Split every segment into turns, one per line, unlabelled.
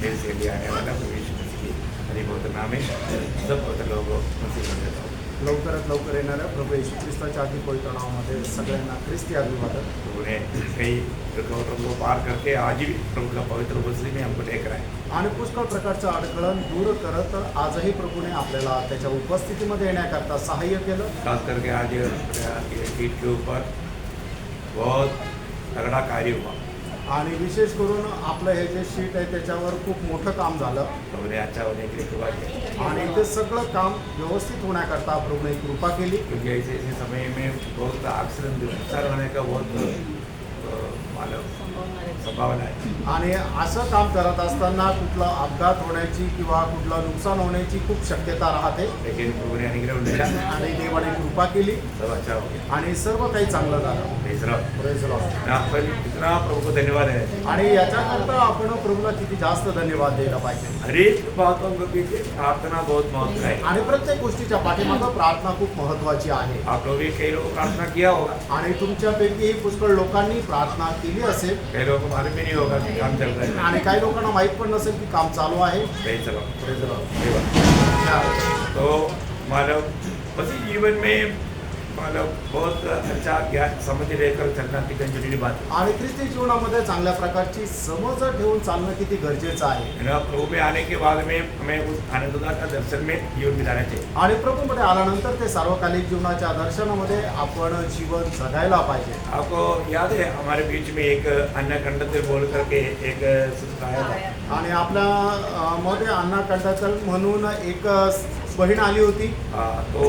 मेरे से लिए आने वाला प्रवेश मसीह हरि बहुत नाम है सब बहुत लोग मसीह बन जाता हूँ।
लवकरात लवकर येणाऱ्या प्रभू येशू ख्रिस्ताच्या आधी पवित्र नावामध्ये सगळ्यांना ख्रिस्ती अभिवादन।
उन्हें कई रुकावटों को पार करके आज भी प्रभु का पवित्र उपस्थिति में हमको लेकर आए
आणि पुष्कळ प्रकारचं अडखळण दूर करत आजही प्रभूने आपल्याला त्याच्या उपस्थितीमध्ये येण्याकरता सहाय्य केलं।
खास करके आज ईट के ऊपर बहुत तगड़ा कार्य हुआ
आणि विशेष करून आपलं हे जे शीट आहे त्याच्यावर खूप मोठं काम झालं
तो उन्हें अच्छा होने के लिए कृपा की
आणि ते सगळं काम व्यवस्थित होण्याकरता प्रभूने कृपा केली।
क्योंकि ऐसे समय में बहुत एक्सीडेंट नुकसान होने का बहुत मानव संभावना है
आणि असं काम करत असताना कुठला अपघात होण्याची किंवा कुठलं नुकसान होण्याची खूप शक्यता राहते,
लेकिन प्रभु ने अनुग्रह दिया
आणि देवाने कृपा केली
सब अच्छा हो गया।
आणि सर्व काही चांगलं झालं।
Praise Lord.
Praise Lord.
आपण इतना प्रभु को धन्यवाद है
आणि याच्याकरता आपण प्रभूला किती जास्त धन्यवाद द्यायला पाहिजे।
हर एक बातों के पीछे प्रार्थना बहुत महत्व है
आणि प्रत्येक गोष्टीच्या पाठीमागे प्रार्थना खूप महत्त्वाची आहे।
आप लोग भी कई लोग प्रार्थना किया होगा,
आणि तुमच्यापैकी पुष्कळ लोकांनी प्रार्थना केली असेल,
कई लोगों को मालूम भी नहीं होगा कि काम चल रहा है।
आणि काही लोकांना माहित पण नसेल की काम चालू आहे।
Praise Lord.
Praise Lord.
धन्यवाद। तो मानव मसीह जीवन में मानव बहुत अच्छा ज्ञान समझ लेकर चलना कितनी जरूरी बात है।
आणि ख्रिस्ती जीवनामध्ये चांगल्या प्रकारची समज ठेवून चालणं किती गरजेचं आहे।
प्रभु में आने के बाद में हमें उस आनंददाता का दर्शन में जीवन बिताना चाहिए।
आणि प्रभूमध्ये आल्यानंतर ते सार्वकालिक जीवनाच्या दर्शनामध्ये आपण जीवन जगायला पाहिजे।
आपको याद है हमारे बीच में एक अन्य कंडक्टर बोल करके एक सिस्टर आया था
आणि आपल्या मध्ये अण्णा कंटाचल म्हणून एक बहीण आली होती।
तो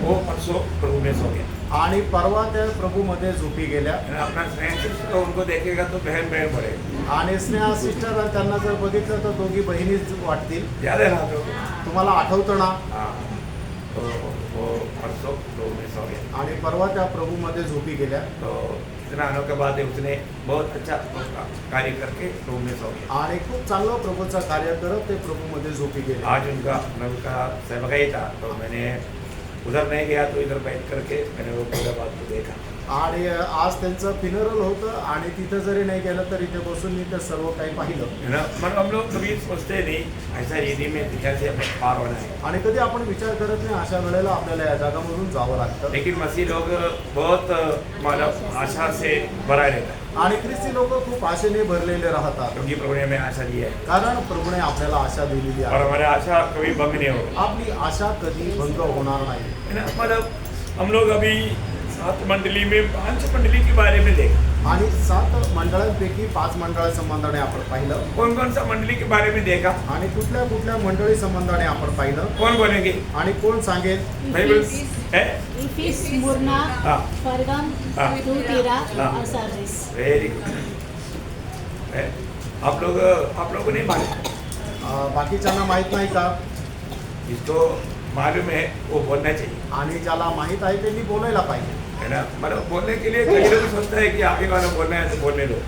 वो परसों प्रभु में सो गया
आणि परवा त्या प्रभूमध्ये झोपी गेल्या।
अपना फ्रेंड तो उनको देखेगा तो बहन बहन पड़े
आणि स्नेहा सिस्टर त्यांना जर बघितलं तर दोघी बहिणीच वाटतील।
याद है ना तो
तुम्हाला आठवतं ना?
हाँ, तो वो परसों प्रभु में सो गया
आणि परवा त्या प्रभूमध्ये झोपी गेल्या।
तो इतना आने के बाद उसने बहुत अच्छा कार्य करके प्रभु में सो गया
आणि खूप चांगलं प्रभूचं कार्य करत ते प्रभूमध्ये झोपी गेले।
आज उनका सेवक ही था तो मैंने उधर नहीं गया तो इधर बैठ करके मैंने वो पूरा बात को देखा
आणि आज त्यांचं फिनरल होतं आणि तिथं जरी नाही गेलं तरी इथे बसून मी ते सर्व काही पाहिलं।
है ना। मतलब हम लोग कभी सोचते नहीं ऐसा रीति में दुनिया से पार होना है,
आणि कधी आपण विचार करत नाही अशा वेळेला आपल्याला या जगामधून जावं लागतं।
लेकिन मसीह लोग बहुत मतलब आशा से भरा रहता है
आणि ख्रिस्ती लोक खूप आशेने भरलेले राहतात,
क्योंकि प्रभु ने हमें आशा दी है
कारण प्रभूने आपल्याला आशा दिलेली
और
आहे।
हमारी आशा कभी भंग नहीं होगा।
आपली आशा कधी भंग होणार नाही।
है ना। मतलब हम लोग अभी 7 मंडली में 5 मंडली के बारे में देखें।
आणि 7 मंडळांपैकी 5 मंडळ संबंधाने आपण पाहिलं।
कौन कौन सा मंडली के बारे में देखा,
आणि कुठल्या कुठल्या मंडळी संबंधाने आपण पाहिलं।
कौन बोलेंगे?
आणि कोण सांगेल?
बाइबल है
इफिस, मुर्ना,
हाँ।
परगम,
हाँ।
थुआतीरा
हाँ।
और सार्डिस।
Very good. आप लोगों ने मालूम,
बाकीच्यांना माहित नाही का?
जिसको मालूम है वो बोलना चाहिए,
आणि ज्याला माहित आहे त्यांनी बोलायला पाहिजे।
है ना। मतलब बोलने के लिए कई लोग सोचता है कि आगे वाला बोलना है तो बोलने दो।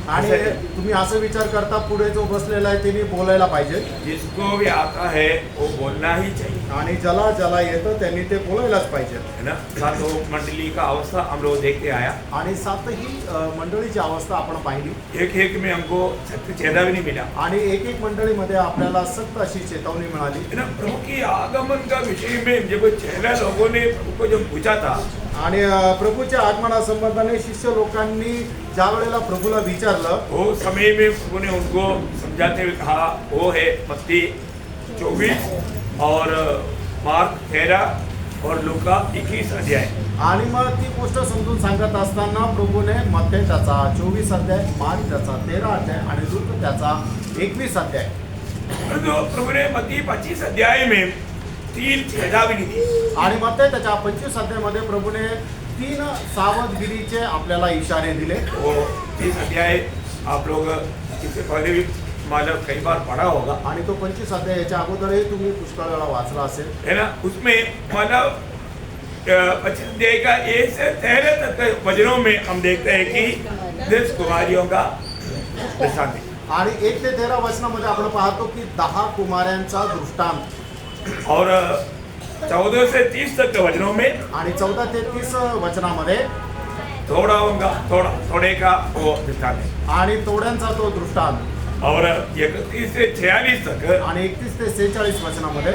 आणि तुम्ही असं विचार करता पुढे जो बसलेला आहे त्यांनी बोलायला पाहिजे,
जिसको भी आता है वो बोलना ही चाहिए,
आणि ज्याला ज्याला येतं त्यांनी ते बोलायलाच पाहिजे।
है ना। 7 मंडली का अवस्था हम लोग देखते आया,
आणि 7ही मंडळीची अवस्था आपण पाहिली,
एक में हमको सख्त चेतावनी भी मिला,
आणि एक एक मंडळीमध्ये आपल्याला सक्त अशी चेतावणी मिळाली।
है ना। प्रभु की आगमन का विषय में जब चेला लोगों ने प्रभु को जब पूछा था,
आणि प्रभूच्या आगमनासंबंधाने शिष्य लोकांनी ज्या वेळेला प्रभूला विचारलं,
वो समय में प्रभु ने उनको समझाते हुए कहा वो है मत्ती 24 और मार्क 13 और लूका 21 अध्याय।
आणि मग ती गोष्ट समजून सांगत असताना प्रभूने मत्ते त्याचा 24 अध्याय, मार्क त्याचा 13 अध्याय आणि लूक त्याचा 21 अध्याय।
तो प्रभु ने मत्ती 25 अध्याय में 3 चेतावनी दी,
आणि मत्ते त्याच्या 25 अध्यायामध्ये प्रभूने 3 सावधगिरीचे आपल्याला इशारे दिले।
वो 30 अध्याय आप लोग इससे पहले भी मालूम कई बार पढ़ा होगा,
आणि तो 25 अध्याय याच्या अगोदरही तुम्ही पुष्कळ वेळा वाचला असेल,
है ना। उसमें मतलब 25 अध्याय का 1 से 13 तक के वचनों में हम देखते हैं कि 10 कुमारियों का दृष्टांत है,
आणि 1 ते 13 वचनामध्ये आपण पाहतो की 10 कुमारांचा दृष्टांत,
और 14 से 30 तक के वचनों में
आणि 14 ते 30 वचनामध्ये
थोड़े का वो दृष्टांत है।
आणि तोड्यांचा तो दृष्टांत,
और 31 से 46 तक
आणि 31 ते 46 वचनामध्ये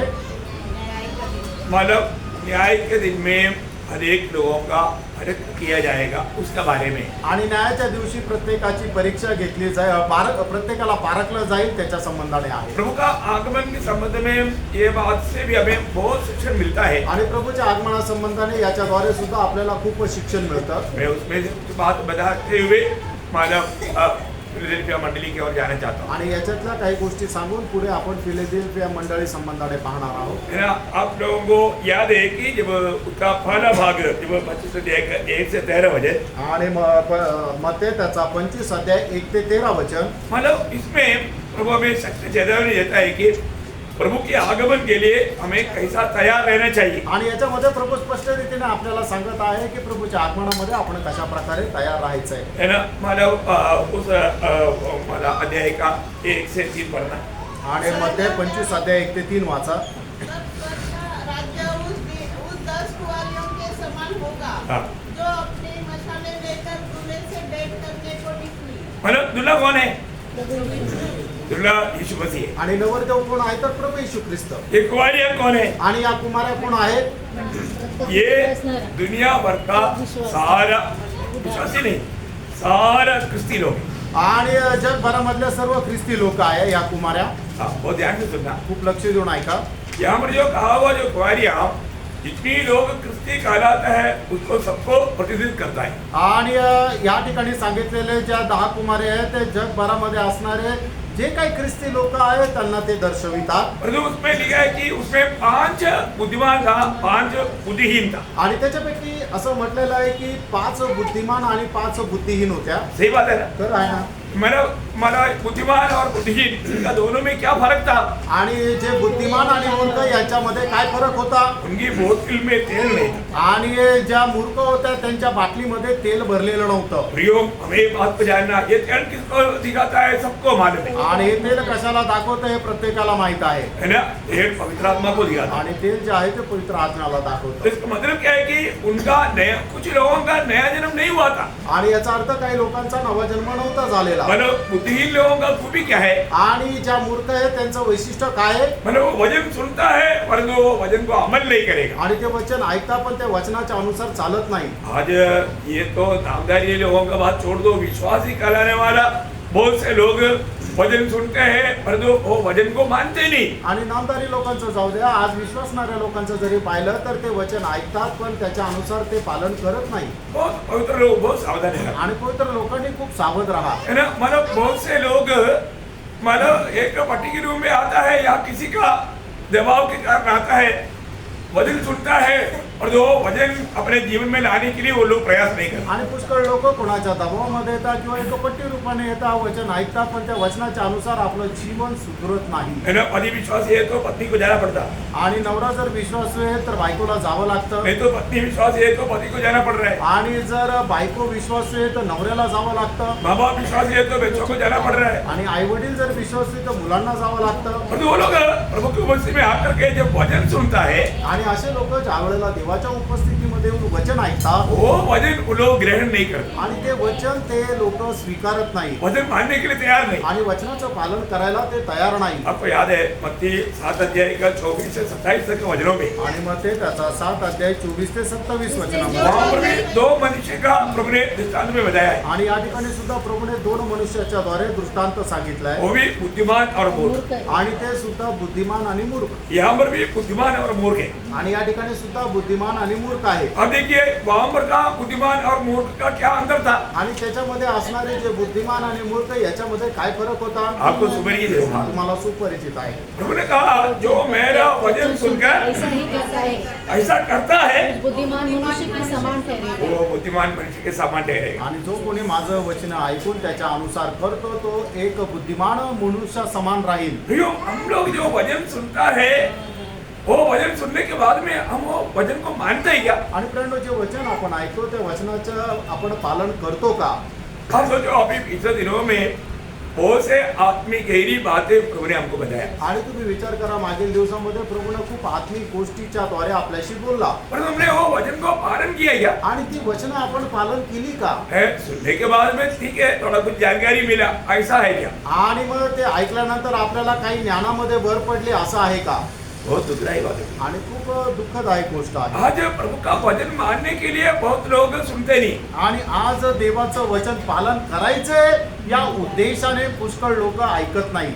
मतलब न्याय के दिन में हर एक लोगों का परख किया जाएगा उसका बारे में।
आणि न्यायाच्या दिवशी प्रत्येकाची परीक्षा घेतली जाईल, प्रत्येकाला पारखलं जाईल त्याच्या संबंधाने आहे।
प्रभु का आगमन के संबंध में ये बात से भी हमें बहुत शिक्षण मिलता है।
आणि प्रभूच्या आगमना संबंधाने याच्याद्वारे सुद्धा आपल्याला खूप शिक्षण मिळतं।
मैं उसमें से कुछ बात बताते हुए मानव फिलाडेल्फिया मंडली की ओर जाना चाहता हूँ।
आणि याच्यातल्या काही गोष्टी सांगून पुढे आपण फिलाडेल्फिया मंडळी संबंधाने पाहणार आहोत।
है ना, आप लोगों को याद है कि जब उसका पहला भाग जब 25 से 13 वचन
आणि मत्ते त्याचा 25 अध्याय 1 ते 13 वचन,
मतलब इसमें प्रभु हमें सत्य चेतावनी देता है कि प्रभु के आगमन के लिए हमें कैसा तैयार रहना चाहिए।
आणि याच्यामध्ये प्रभू स्पष्ट रीतीने आपल्याला सांगत आहे की प्रभूच्या आगमनामध्ये आपण कशा प्रकारे तयार राहायचं आहे।
है ना, मतलब उस मतलब अध्याय का 1 से 3 पढ़ना।
आणि मध्य 25 अध्याय 1 ते 3 वाचा।
राज्य उस 10 कुंवारियों के समान होगा
हाँ।
जो अपने मशाले लेकर दूल्हे से भेंट करने को निकली।
मतलब दूल्हा कौन है? दूल्हा यीशु मसीह है।
आणि नवरदेव कोण आहे तर प्रभू येशू ख्रिस्त।
ये कुंवारियां कौन है?
आणि या कुमार्या कोण आहेत?
ये दुनिया भर का सारा विश्वासी नहीं, सारा क्रिस्ती लोग।
आणि जगभरामधल्या सर्व ख्रिस्ती लोक आहे या कुमार्या।
हाँ, बहुत ध्यान से सुनना।
खूप लक्ष देऊन ऐका।
यहाँ पर जो कहा हुआ जो कुंवारियां जितनी लोग क्रिस्ती कहलाता है उसको सबको प्रतिनिधित्व करता है।
आणि या ठिकाणी सांगितलेले ज्या 10 कुमारे आहेत ते जगभरामध्ये असणारे जे काही ख्रिस्ती लोक आहेत त्यांना ते दर्शवितात।
परंतु उसमें लिखा है कि उसमें 5 बुद्धिमान था, 5 बुद्धिहीन था।
आणि त्याच्यापैकी असं म्हटलेलं आहे की 5 बुद्धिमान आणि 5 बुद्धिहीन होत्या।
सही बात है ना?
तर आहे ना?
मतलब बुद्धिमान और बुद्धिहीन इनका दोनों में क्या फर्क था?
आणि जे बुद्धिमान आणि मूर्ख याच्यामध्ये काय फरक होता?
उनकी बोतल में तेल नहीं था।
आणि ज्या मूर्ख होत्या त्यांच्या बाटलीमध्ये तेल भरलेलं नव्हतं।
प्रियो, हमें बात को जानना, ये तेल किसको दिखाता है? सबको मालूम है।
आणि हे तेल कशाला दाखवतं हे प्रत्येकाला माहित आहे।
है ना, तेल पवित्र आत्मा को दिखाता है।
आणि तेल जे आहे ते पवित्र आत्म्याला दाखवतं।
तो इसका मतलब क्या है कि उनका नया, कुछ लोगों का नया जन्म नहीं हुआ था।
आणि याचा अर्थ काही लोकांचा नवा जन्म नव्हता झालेला।
मतलब बुद्धिहीन लोगों का खूबी क्या है?
आणि ज्या मूर्ख आहे त्यांचं वैशिष्ट्य काय आहे?
मतलब वो वचन सुनता है परंतु वो वचन को अमल नहीं करेगा।
आणि ते वचन ऐकता पण त्या वचनाच्या अनुसार चालत नाही।
आज ये तो नामधारी लोगों का बात छोड़ दो, विश्वासी कहलाने वाला बहुत से लोग वचन सुनते हैं परंतु वो वचन को मानते नहीं।
आणि नामधारी लोकांचं जाऊ द्या, आज विश्वासणाऱ्या लोकांचं जरी पाहिलं तर ते वचन ऐकतात पण त्याच्या अनुसार ते पालन करत नाही।
बहुत पवित्र लोग बहुत सावधान है।
आणि पवित्र लोकांनी खूप सावध राहा।
है ना, मतलब बहुत से लोग मतलब एक पर्टिकुलर रूम में आता है या किसी का दबाव के कारण आता है, वचन सुनता है और जो वचन अपने जीवन में लाने के लिए वो लोग प्रयास नहीं करते।
आणि पुष्कळ लोक कोणाच्या दबावामध्ये येतात किंवा एक पट्टी रूपाने येतात, वचन ऐकतात पण त्या वचनाच्या अनुसार आपलं जीवन सुधरत नाही।
है ना, पति विश्वासी है तो पत्नी को जाना पड़ता,
आणि नवरा जर विश्वासू आहे तर बायकोला जावं लागतं।
नहीं तो पत्नी विश्वासी है तो पति को जाना पड़ रहा है।
आणि जर बायको विश्वासू आहे तर नवऱ्याला जावं लागतं।
माँ बाप विश्वासी है तो बच्चों को जाना पड़ रहा है।
आणि आई वडील जर विश्वासू आहे तर मुलांना जावं लागतं।
परंतु वो लोग प्रभु की उपस्थिति में आकर के जब वचन सुनता है,
आणि असे लोक ज्या वेळेला देवाच्या उपस्थितीमध्ये येऊन वचन ऐकतात
वो वचन वो लोग ग्रहण नहीं करते,
आणि ते वचन ते लोक स्वीकारत नाही
वचन मानने के लिए तैयार नहीं।
आणि वचनाचं पालन करायला ते तयार नाही।
आपको याद है मत्ती 7 अध्याय का 24 से 27 तक के वचनों में
आणि मग ते त्याचा 7 अध्याय 24 ते 27 वचनामध्ये
वहाँ पर भी 2 मनुष्य का प्रभु ने दृष्टांत में बताया है,
आणि या ठिकाणी सुद्धा प्रभूने 2 मनुष्याच्या द्वारे दृष्टांत सांगितलाय
वो भी बुद्धिमान और मूर्ख।
आणि ते सुद्धा बुद्धिमान आणि मूर्ख।
यहाँ पर भी बुद्धिमान और मूर्ख है।
आणि या ठिकाणी सुद्धा बुद्धिमान आणि मूर्ख आहे।
अब देखिए वहाँ पर का बुद्धिमान और मूर्ख का क्या अंतर था?
आणि त्याच्यामध्ये असणारे जे बुद्धिमान आणि मूर्ख याच्यामध्ये काय फरक होता?
आपको सुपरिचित है।
तुम्हाला सुपरिचित आहे।
प्रभु ने कहा जो मेरा वचन सुनकर
ऐसा ही करता है
ऐसा करता है
बुद्धिमान मनुष्य के समान ठहरेगा।
वो बुद्धिमान मनुष्य के समान ठहरेगा।
आणि जो कोणी माझं वचन ऐकून त्याच्या अनुसार करतो तो एक बुद्धिमान मनुष्या समान राहील।
भैया हम लोग जो वचन सुनता है वो वचन सुनने के बाद में हम वो वचन को मानते हैं क्या?
आणि फ्रेंड जे वचन आपण ऐकतो त्या वचनाचं आपण पालन करतो का?
आप सोचो अभी पिछले दिनों में बहुत से आत्मिक गहरी बातें प्रभु ने हमको बताया।
आणि तुम्ही विचार करा, मागील दिवसामध्ये प्रभूने खूप आत्मिक गोष्टीच्या द्वारे आपल्याशी बोलला
पर हमने वो वचन को पालन किया क्या?
आणि ती वचनं आपण पालन केली का?
है सुनने के बाद में ठीक है, थोड़ा कुछ जानकारी मिला, ऐसा है क्या?
आणि मग ते ऐकल्यानंतर आपल्याला काही ज्ञानामध्ये भर पडली असं आहे का?
बहुत दुखदायी बात है।
आणि खूप दुःखदायक गोष्ट आहे।
आज प्रभु का वचन मानने के लिए बहुत लोग सुनते नहीं,
आणि आज देवाचं वचन पालन करायचंय या उद्देशाने पुष्कळ लोक ऐकत नाही।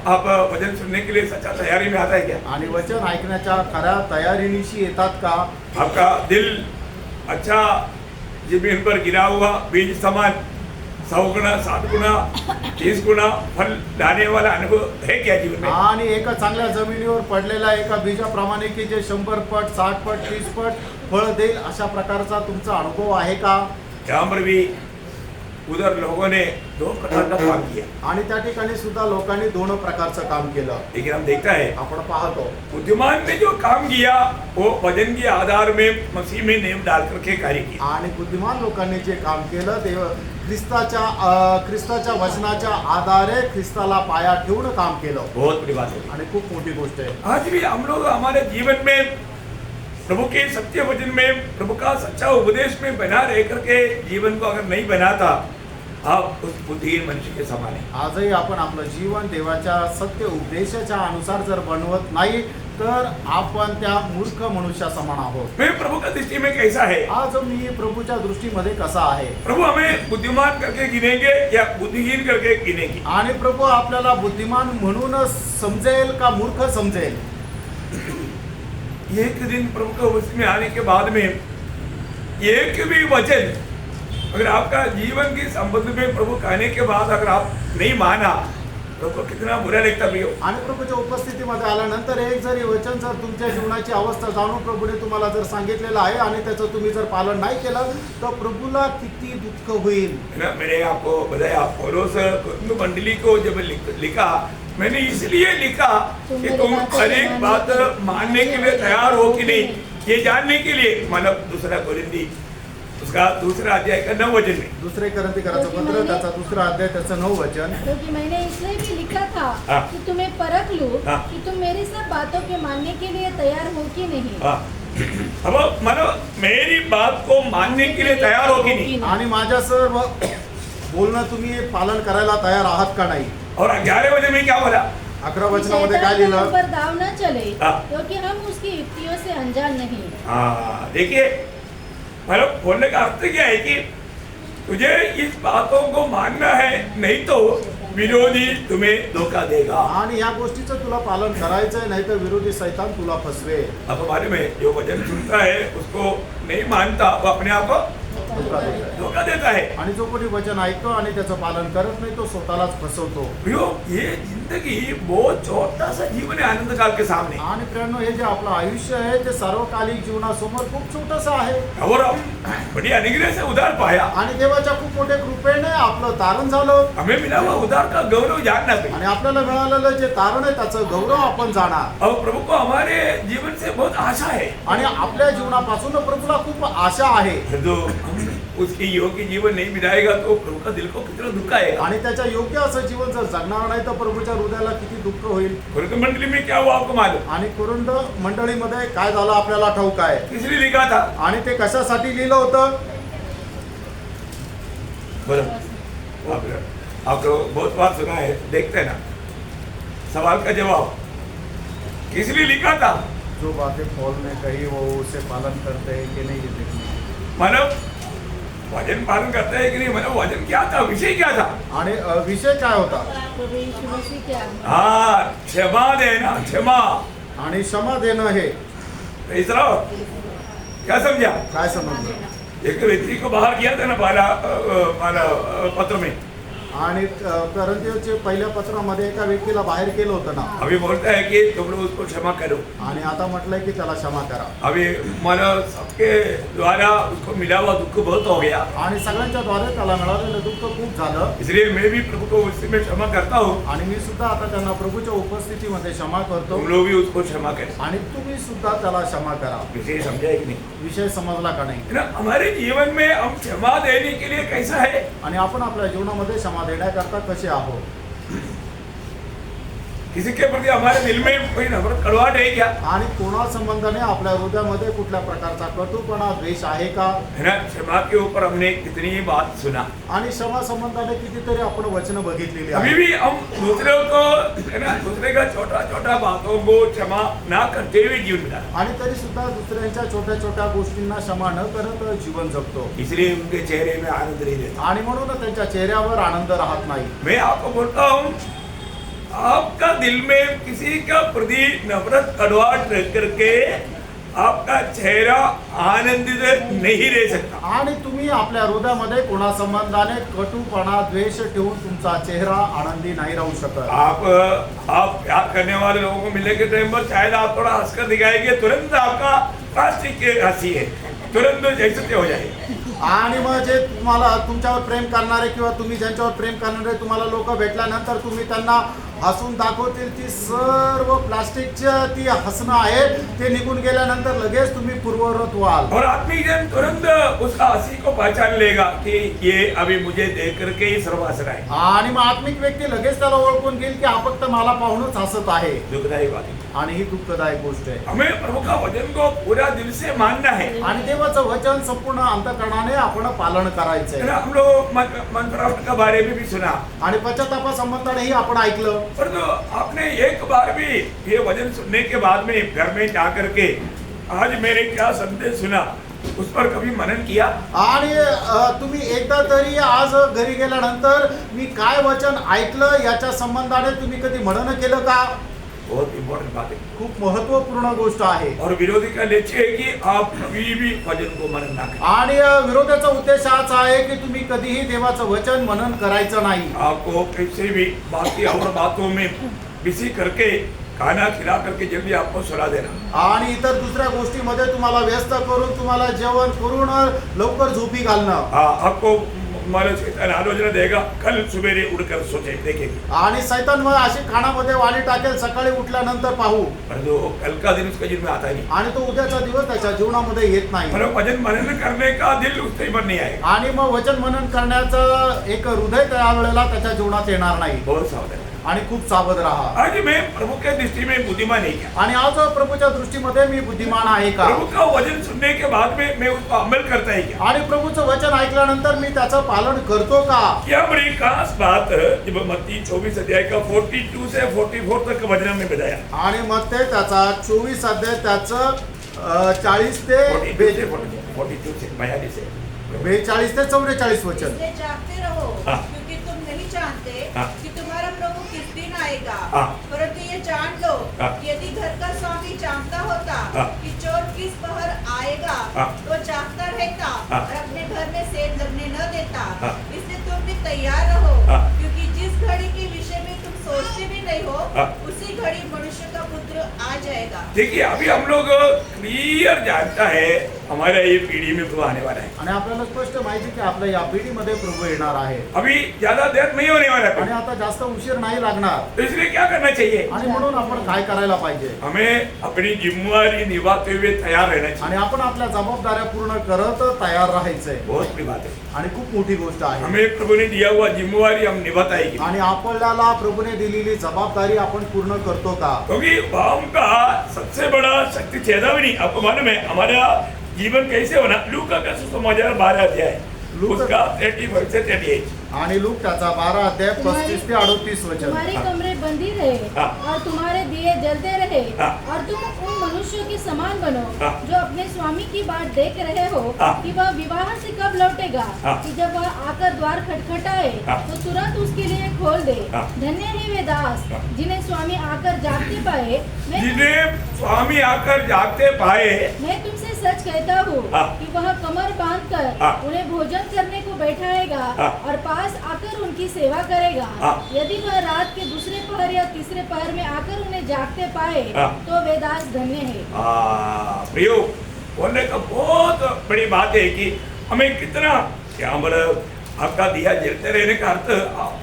आप वचन सुनने के लिए सच्चा तैयारी में आता है क्या?
आणि वचन ऐकण्याच्या खऱ्या तयारीनिशी येतात का?
आपका दिल अच्छा जमीन पर गिरा हुआ बीज समान 100 गुना 60 गुना 30 गुना फल लाने वाला अनुभव है क्या जीवन में?
आणि एका चांगल्या जमिनीवर पडलेला एका बीजाप्रमाणे की जे 100 पट 60 पट 30 पट फळ देईल अशा प्रकारचा तुमचा अनुभव आहे का?
यहाँ पर भी उधर लोगों ने 2 प्रकार का काम किया,
आणि त्या ठिकाणी सुद्धा लोकांनी दोन प्रकारचं काम केलं।
लेकिन हम देखता है
आपण पाहतो
बुद्धिमान ने जो काम किया वो वचन के आधार में मसीह में नेम डाल करके कार्य किया।
आणि बुद्धिमान लोकांनी जे काम केलं ते ख्रिस्ताच्या वचनाच्या आधारे ख्रिस्ताला पाया ठेवून काम केलं।
बहुत बड़ी बात है।
आणि खूप मोठी गोष्ट आहे।
आज भी हम लोग हमारे जीवन में प्रभु के सत्य वचन में प्रभु का सच्चा उपदेश में बना रह करके जीवन को अगर नहीं बनाता, आप उस बुद्धिहीन मनुष्य के समान है।
आजही आपण आपलं जीवन देवाच्या सत्य उपदेशाच्या अनुसार जर बनवत नाही तर आपण त्या मूर्ख मनुष्या समान आहोत।
मैं प्रभु का दृष्टि में कैसा है?
आज मी प्रभूच्या दृष्टीमध्ये कसा आहे?
प्रभु हमें बुद्धिमान करके गिनेंगे या बुद्धिहीन करके गिनेंगे?
आणि प्रभू आपल्याला बुद्धिमान म्हणून समजेल का मूर्ख समजेल?
एक दिन प्रभु के वचन में आने के बाद में एक भी वचन अगर आपका जीवन के संबंध में प्रभु कहने के बाद अगर आप नहीं माना, प्रभु को कितना बुरा लगता भी हो।
आणि प्रभूच्या उपस्थितीमध्ये आल्यानंतर एक जरी वचन जर तुमच्या जीवनाची अवस्था जाणून प्रभूने तुम्हाला जर सांगितलेलं आहे आणि त्याचं तुम्ही जर पालन नाही केलं तर प्रभूला किती दुःख होईल।
है ना, मैंने आपको बताया पौलुस कुरिन्थ मंडली को जब लिखा, मैंने इसलिए लिखा कि तुम हर एक बात मानने के लिए तैयार हो कि नहीं, ये जानने के लिए। मतलब दूसरा कोरिन्थी उसका दूसरा अध्याय का 9 वचन में,
दुसरे करंथीकराचं पत्र त्याचा दुसरा अध्याय त्याचं 9 वचन।
क्योंकि मैंने इसलिए भी लिखा था
हाँ।
कि तुम्हें परख लूं
हाँ।
कि तुम मेरी सब बातों के मानने के लिए तैयार हो कि नहीं।
हाँ। अब मतलब मेरी बात को मानने के लिए तैयार हो कि नहीं,
आणि माझ्या सर्व बोलणं तुम्ही पालन करायला तयार आहात का नाही?
और 11 वचन में क्या बोला?
11 वचनामध्ये काय
शैतान के
लिहिलं?
ऊपर दाव न चले,
हाँ।
क्योंकि हम उसकी युक्तियों से अनजान नहीं।
हाँ, देखिए मतलब बोलने का अर्थ क्या है कि तुझे इस बातों को मानना है, नहीं तो विरोधी तुम्हें धोखा देगा।
आणि या गोष्टीचं तुला पालन करायचंय, नाही तर विरोधी शैतान तुला फसवेल।
अब हमारे में जो वचन सुनता है उसको नहीं मानता, वो अपने आप को
धोका देत आहे।
धोखा देता है।
आणि जो कोणी वचन ऐकतो आणि त्याचं पालन करत नाही तो स्वतःलाच फसवतो।
प्रियो, ये जिंदगी बहुत छोटा सा जीवन है आनंद काल के सामने,
आणि प्रियांनो, हे जे आपलं आयुष्य आहे ते सार्वकालिक जीवनासमोर खूप छोटंसं आहे।
और हम बड़ी अनुग्रह से उधार पाया,
आणि देवाच्या खूप मोठ्या कृपेने आपलं तारण झालं।
हमें मिला हुआ उधार का गौरव जानना चाहिए।
आणि आपल्याला मिळालेलं जे तारण आहे त्याचं गौरव आपण जाणार।
और प्रभु को हमारे जीवन से बहुत आशा है।
आणि आपल्या जीवनापासून प्रभूला खूप आशा आहे।
जो हम उसकी योग्य जीवन नहीं बिताएगा तो प्रभु का दिल को कितना दुख आएगा।
आणि त्याच्या योग्य असं जीवन जर जगणार नाही तर प्रभूच्या हृदयाला किती दुःख होईल।
कुरिन्थ मंडली में क्या हुआ आपको मालूम?
आणि कुरुंद मंडळीमध्ये काय झालं आपल्याला ठाऊक आहे।
किसने लिखा था?
आणि ते कशासाठी लिहिलं होतं?
बोलो। आप लोग बहुत बार सुना है, देखते हैं ना, सवाल का जवाब किसने लिखा था?
जो बातें पौल ने कही वो उसे पालन करते हैं कि नहीं, ये देखना।
मतलब वचन पालन करता है कि नहीं, मतलब वचन क्या था, विषय क्या था?
आणि विषय काय होता?
प्रभु यीशु मसीह के आज्ञा।
हाँ, क्षमा देना, क्षमा।
आणि क्षमा देणं हे
तीसरा क्या समझा?
काय समजलं?
एक व्यक्ति को बाहर किया था ना पत्र में,
आणि करंथीयरचे पहिल्या पत्रामध्ये एका व्यक्तीला बाहेर केलं होतं ना।
अभी बोलता है कि तुम लोग उसको क्षमा करो।
आणि आता म्हटलंय की त्याला क्षमा करा।
अभी मानो सबके द्वारा उसको मिला हुआ दुख बहुत हो गया,
आणि सगळ्यांच्या द्वारे त्याला मिळालेलं दुःख खूप झालं।
इसलिए मैं भी प्रभु को उसी में क्षमा करता हूँ।
आणि मी सुद्धा आता त्यांना प्रभूच्या उपस्थितीमध्ये क्षमा करतो।
तुम लोग भी उसको क्षमा करें।
आणि तुम्ही सुद्धा त्याला क्षमा करा।
विषय समझा है कि नहीं?
विषय समजला का नाही?
है ना, हमारे जीवन में हम क्षमा देने के लिए कैसा है?
आणि आपण आपल्या जीवनामध्ये क्षमा देण्याकरता कसे आहोत.
किसी के प्रति हमारे दिल में कोई नफरत कड़वाहट है क्या?
आणि कोणा संबंधाने आपल्या हृदयामध्ये कुठल्या प्रकारचा कटुपणा द्वेष आहे का.
है ना, क्षमा के ऊपर हमने कितनी बात सुना.
आणि क्षमा संबंधाने कितीतरी आपण वचन बघितलेली
अभी
आहे.
भी हम दूसरों को, है ना, दूसरे का छोटा छोटा बातों को क्षमा ना करते हुए जीवन बिताते,
आणि तरी सुद्धा दुसऱ्यांच्या छोट्या छोट्या गोष्टींना क्षमा न करत जीवन जगतो.
इसलिए उनके चेहरे में आनंद नहीं रहता.
आणि म्हणून त्यांच्या चेहऱ्यावर आनंद राहत नाही.
मैं आपको बोलता हूँ, आपका दिल में किसी का प्रति नफरत कड़वाहट रह करके आपका चेहरा आनंदित नहीं रह सकता.
आणि तुम्ही आपल्या हृदयामध्ये कोणा संबंधाने कटुपणा द्वेष ठेवून तुमचा चेहरा आनंदी नाही राहू शकत.
आप प्यार करने वाले लोगों को मिलने के टाइम पर शायद आप थोड़ा हंसकर दिखाएंगे, तुरंत आपका प्लास्टिक की हंसी है, तुरंत जैसे हो जाएगी.
आणि मग जे तुम्हाला तुमच्यावर प्रेम करणारे किंवा तुम्ही ज्यांच्यावर प्रेम करणारे तुम्हाला लोक भेटल्यानंतर तुम्ही त्यांना हसून दाखवतील ती सर्व प्लास्टिकच्या ती हसणं आहे ते निघून गेल्यानंतर लगेच तुम्ही पूर्ववत व्हाल.
और आदमी जन तुरंत उसका हंसी को पहचान लेगा कि ये अभी मुझे देख करके ही सर्व हंस रहा है.
आणि मग आत्मिक व्यक्ती लगेच त्याला ओळखून घेईल की हा फक्त मला पाहूनच हसत आहे.
दुखदायी बात है.
आणि ही दुःखदायक गोष्ट आहे.
हमें प्रभु का वचन को पूरा दिल से मानना है.
आणि देवाचं वचन संपूर्ण अंतःकरणाने आपण पालन
है
करायचंय.
ना, हम लोग मंत्रावट का बारे में भी सुना,
आणि पश्चातापा संबंधानेही आपण ऐकलं.
परंतु आपने एक बार भी ये वचन सुनने के बाद में घर में जा करके आज मैंने क्या संदेश सुना उस पर कभी मनन किया?
आणि तुम्ही एकदा तरी आज घरी गेल्यानंतर मी काय वचन ऐकलं याच्या संबंधाने तुम्ही कधी मनन केलं का.
बहुत इम्पोर्टेंट बात है.
खूप महत्वपूर्ण गोष्ट आहे.
और विरोधी का लक्ष्य है कि आप कभी भी वचन को मनन ना करें.
आणि विरोधाचा उद्देश हाच आहे की तुम्ही कधीही देवाचं वचन मनन करायचं नाही.
आपको कैसे भी बाकी और बातों में बिजी करके खाना खिला करके जल्दी आपको सुला देना.
आणि इतर दुसऱ्या गोष्टीमध्ये तुम्हाला व्यस्त करून तुम्हाला जेवण करून लवकर झोपी घालणं.
आपको हमारे शैतान आलोचना देगा, कल सुबेरे उठकर सोचे देखेंगे.
आणि सैतान मग अशी कानामध्ये वाणी टाकेल सकाळी उठल्यानंतर पाहू.
परंतु कल का दिन उसके जीवन में आता ही नहीं.
आणि तो उद्याचा दिवस त्याच्या जीवनामध्ये येत नाही.
मतलब वचन मनन करने का दिल उसके मन नहीं आएगा.
आणि मग वचन मनन करण्याचं एक हृदय त्यावेळेला त्याच्या जीवनात येणार नाही.
बहुत सावधान.
आणि खूप सावध राहा.
आज मैं प्रभु के दृष्टि में बुद्धिमान नहीं क्या?
आणि आज प्रभूच्या दृष्टीमध्ये मी बुद्धिमान आहे का.
प्रभु का वचन सुनने के बाद में मैं उसको अमल करता है क्या?
आणि प्रभूचं वचन ऐकल्यानंतर मी त्याचं पालन करतो का.
क्या बड़ी खास बात जब मत्ती 24 अध्याय का 42 से 44 तक का वचन में बताया.
आणि मग ते त्याचा 24 अध्याय त्याचं 40 ते
42 से 42 से
42 ते 44 वचन.
इसलिए जागते रहो,
हाँ।
क्योंकि तुम नहीं जानते
हाँ।
कि तुम्हारा प्रभु किस दिन आएगा.
हाँ।
परंतु ये जान लो
हाँ।
कि यदि घर का स्वामी जानता होता
हाँ।
कि चोर किस पहर आएगा
हाँ।
तो जागता रहता
हाँ।
और अपने घर में सेंध लगने न देता.
हाँ।
इसलिए तुम भी तैयार रहो,
हाँ।
क्योंकि जिस घड़ी के विषय में तुम सोचते भी नहीं हो
हाँ।
उसी घड़ी मनुष्य का पुत्र आ जाएगा.
देखिए अभी हम लोग क्लियर जानता है हमारा ये पीढ़ी में प्रभु आने वाला है.
आणि आपल्याला स्पष्ट माहिती की आपल्या या पिढीमध्ये प्रभू येणार आहे.
अभी ज्यादा देर नहीं होने वाला
आणि
है.
आता जास्त उशीर नाही लागणार.
तो इसलिए क्या करना चाहिए?
आणि म्हणून आपण काय करायला पाहिजे.
हमें अपनी जिम्मेवारी निभाते हुए तैयार रहना चाहिए.
आणि आपण आपल्या जबाबदाऱ्या पूर्ण करत तयार राहायचंय.
बहुत बड़ी बात है.
आणि खूप मोठी गोष्ट आहे.
हमें प्रभु ने दिया हुआ जिम्मेवारी हम निभाता है कि नहीं?
आणि आपल्याला प्रभूने दिलेली जबाबदारी आपण पूर्ण करतो का.
क्योंकि हम का सबसे बड़ा शक्ति चेतावनी आपको मालूम है हमारा जीवन कैसे होना. लूका का सुसमाचार 12 अध्याय उसका 35 से 38.
आणि लूक त्याचा 12 अध्याय 35 ते 38 वचन.
तुम्हारे कमरे बंदी रहे
हाँ।
और तुम्हारे दिए जलते रहे
हाँ।
और तुम उन मनुष्यों के समान बनो
हाँ।
जो अपने स्वामी की बात देख रहे हो
हाँ।
कि वह विवाह से कब लौटेगा.
हाँ।
कि जब वह आकर द्वार खटखटाए
हाँ।
तो तुरंत उसके लिए खोल दे.
हाँ।
धन्य है वे दास
हाँ।
जिन्हें स्वामी आकर जागते पाए.
जिन्हें स्वामी आकर जागते पाए.
मैं तुमसे सच कहता हूँ
हाँ।
कि वह कमर बांधकर
हाँ।
उन्हें भोजन करने को बैठाएगा
हाँ।
और पास आकर उनकी सेवा करेगा.
हाँ।
यदि वह रात के दूसरे पहर या तीसरे पहर में आकर उन्हें जागते पाए
हाँ।
तो वे दास धन्य है.
प्रयोग बोलने का बहुत बड़ी बात है कि हमें कितना क्या मतलब आपका दिया जलते रहने का अर्थ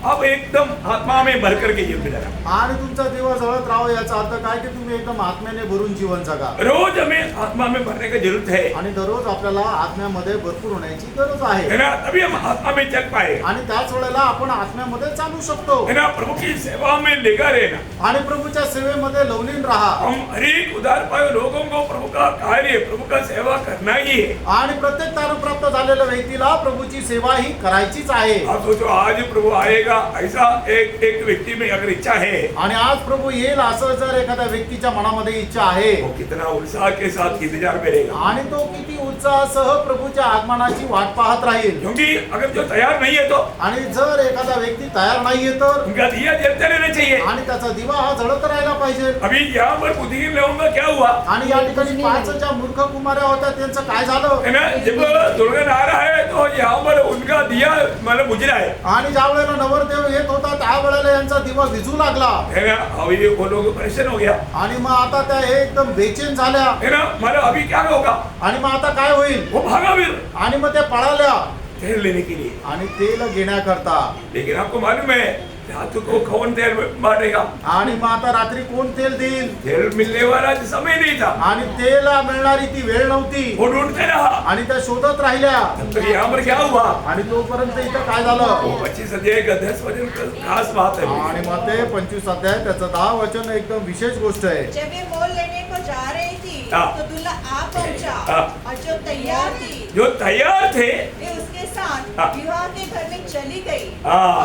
आप एकदम आत्मा में भर करके जीवन बिता रहा।
आणि तुमचा दिवा जळत राहावं याचा अर्थ काय की तुम्ही एकदम आत्म्याने भरून जीवन जगा.
रोज हमें आत्मा में भरने की जरूरत है
आणि दररोज आपल्याला आत्म्यामध्ये भरपूर होण्याची गरज आहे.
है ना, तभी हम आत्मा में चल पाए,
आणि त्याच वेळेला आपण आत्म्यामध्ये चालू शकतो.
है ना। प्रभु की सेवा में लेगा रहना,
आणि प्रभूच्या सेवेमध्ये लवलीन राहा.
हम हर एक उदार पाए लोगों को प्रभु का कार्य, प्रभु का सेवा करना ही है।
आणि प्रत्येक तारण प्राप्त झालेल्या व्यक्तीला प्रभूची सेवा ही करायचीच आहे.
आप सोचो आज प्रभु आएगा, ऐसा एक व्यक्ति में अगर इच्छा है,
आणि आज प्रभू येईल असं जर एखाद्या व्यक्तीच्या मनामध्ये इच्छा आहे
वो कितना उत्साह के साथ इंतजार करेगा।
आणि तो किती उत्साहासह प्रभूच्या आगमनाची वाट पाहत राहील.
क्योंकि अगर जो तैयार नहीं है तो
आणि जर एखादा व्यक्ती तयार नाहीये तर
उनका दिया जलते रहना चाहिए।
आणि त्याचा दिवा हा जळत राहायला पाहिजे.
अभी यहाँ पर बुद्धिहीन लोगों का क्या हुआ,
आणि या ठिकाणी 5 ज्या मूर्ख कुमाऱ्या होत्या त्यांचं काय झालं.
है ना। जब दुर्गन आ रहा है तो यहाँ पर उनका दिया मतलब बुझ रहा है,
आणि ज्या वेळेला नवरदेव येत होता त्या वेळेला यांचा दिवा विझू लागला.
है ना। अभी वो लोग परेशान हो गया,
आणि मग आता त्या हे एकदम बेचैन झाल्या.
है ना। मतलब अभी क्या होगा,
आणि मग आता काय होईल.
वो भागा फिर
आणि मग ते पळाल्या
तेल लेने के लिए।
आणि तेल घेण्याकरता.
लेकिन आपको मालूम है रात को कौन तेल बांटेगा,
आणि मग आता रात्री कोण तेल देईल.
तेल मिलने वाला समय नहीं था,
आणि तेल मिळणारी ती वेळ नव्हती.
वो ढूंढते रहा।
आणि त्या शोधत राहिल्या.
तो यहाँ पर क्या हुआ,
आणि तोपर्यंत इथं काय झालं.
25 अध्याय का 10 वचन खास बात है।
आणि मग ते 25 अध्याय त्याचं 10 वचन एकदम विशेष गोष्ट आहे.
जब ये मोल लेने को जा रही थी
हाँ।
तो दूल्हा आ पहुंचा
हाँ।
और जो तैयार थी
जो तैयार थे,
वे उसके साथ
हाँ।
विवाह के घर में चली गई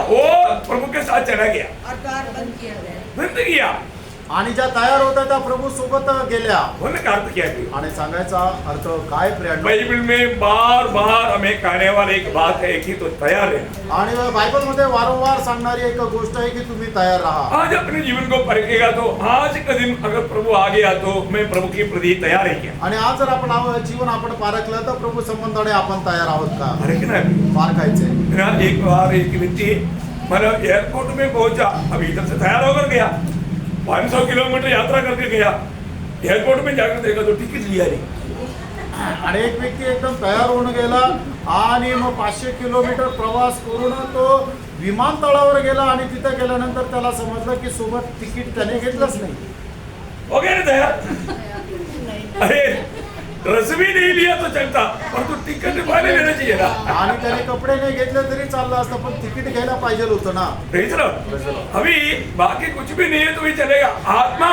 वो प्रभु के साथ चला गया,
और द्वार बंद किया गया।
बंद किया।
आणि ज्या तयार होत्या त्या प्रभू सोबत गेल्या.
बोलने का अर्थ क्या है?
आणि सांगायचा अर्थ काय प्रियांनो.
बाइबल में बार बार हमें कहने वाला एक बात है कि तो तैयार है।
आणि बायबलमध्ये वारंवार सांगणारी एक गोष्ट आहे की तुम्ही तयार राहा.
आज अपने जीवन को परखेगा तो आज का दिन अगर प्रभु आ गया तो मैं प्रभु के प्रति तैयार है क्या?
आणि आज जर आपण जीवन आपण पारखलं तर प्रभू संबंधाने आपण तयार आहोत का.
परखना है
पारखायचे.
ना। एक बार एक व्यक्ति मतलब एयरपोर्ट में पहुंचा, अभी इधर से तैयार होकर गया, 500 किलोमीटर यात्रा करके गया, एयरपोर्ट में जाकर देखा तो टिकट लिया नहीं।
आणि एक व्यक्ती एकदम तयार होऊन गेला आणि मग 500 किलोमीटर प्रवास करून तो विमानतळावर गेला. आणि तिथे गेल्यानंतर त्याला समजलं की सोबत तिकीट त्याने घेतलंच नाही.
हो गया ना तैयार? अरे ड्रेस भी नहीं लिया तो चलता, पर तो टिकट वाले लेना चाहिए ना।
आणि त्याने कपडे नाही घेतले तरी चाललं असतं पण तिकीट घ्यायला पाहिजे होतं ना.
भेज लो। अभी बाकी कुछ भी नहीं है तो भी चलेगा, आत्मा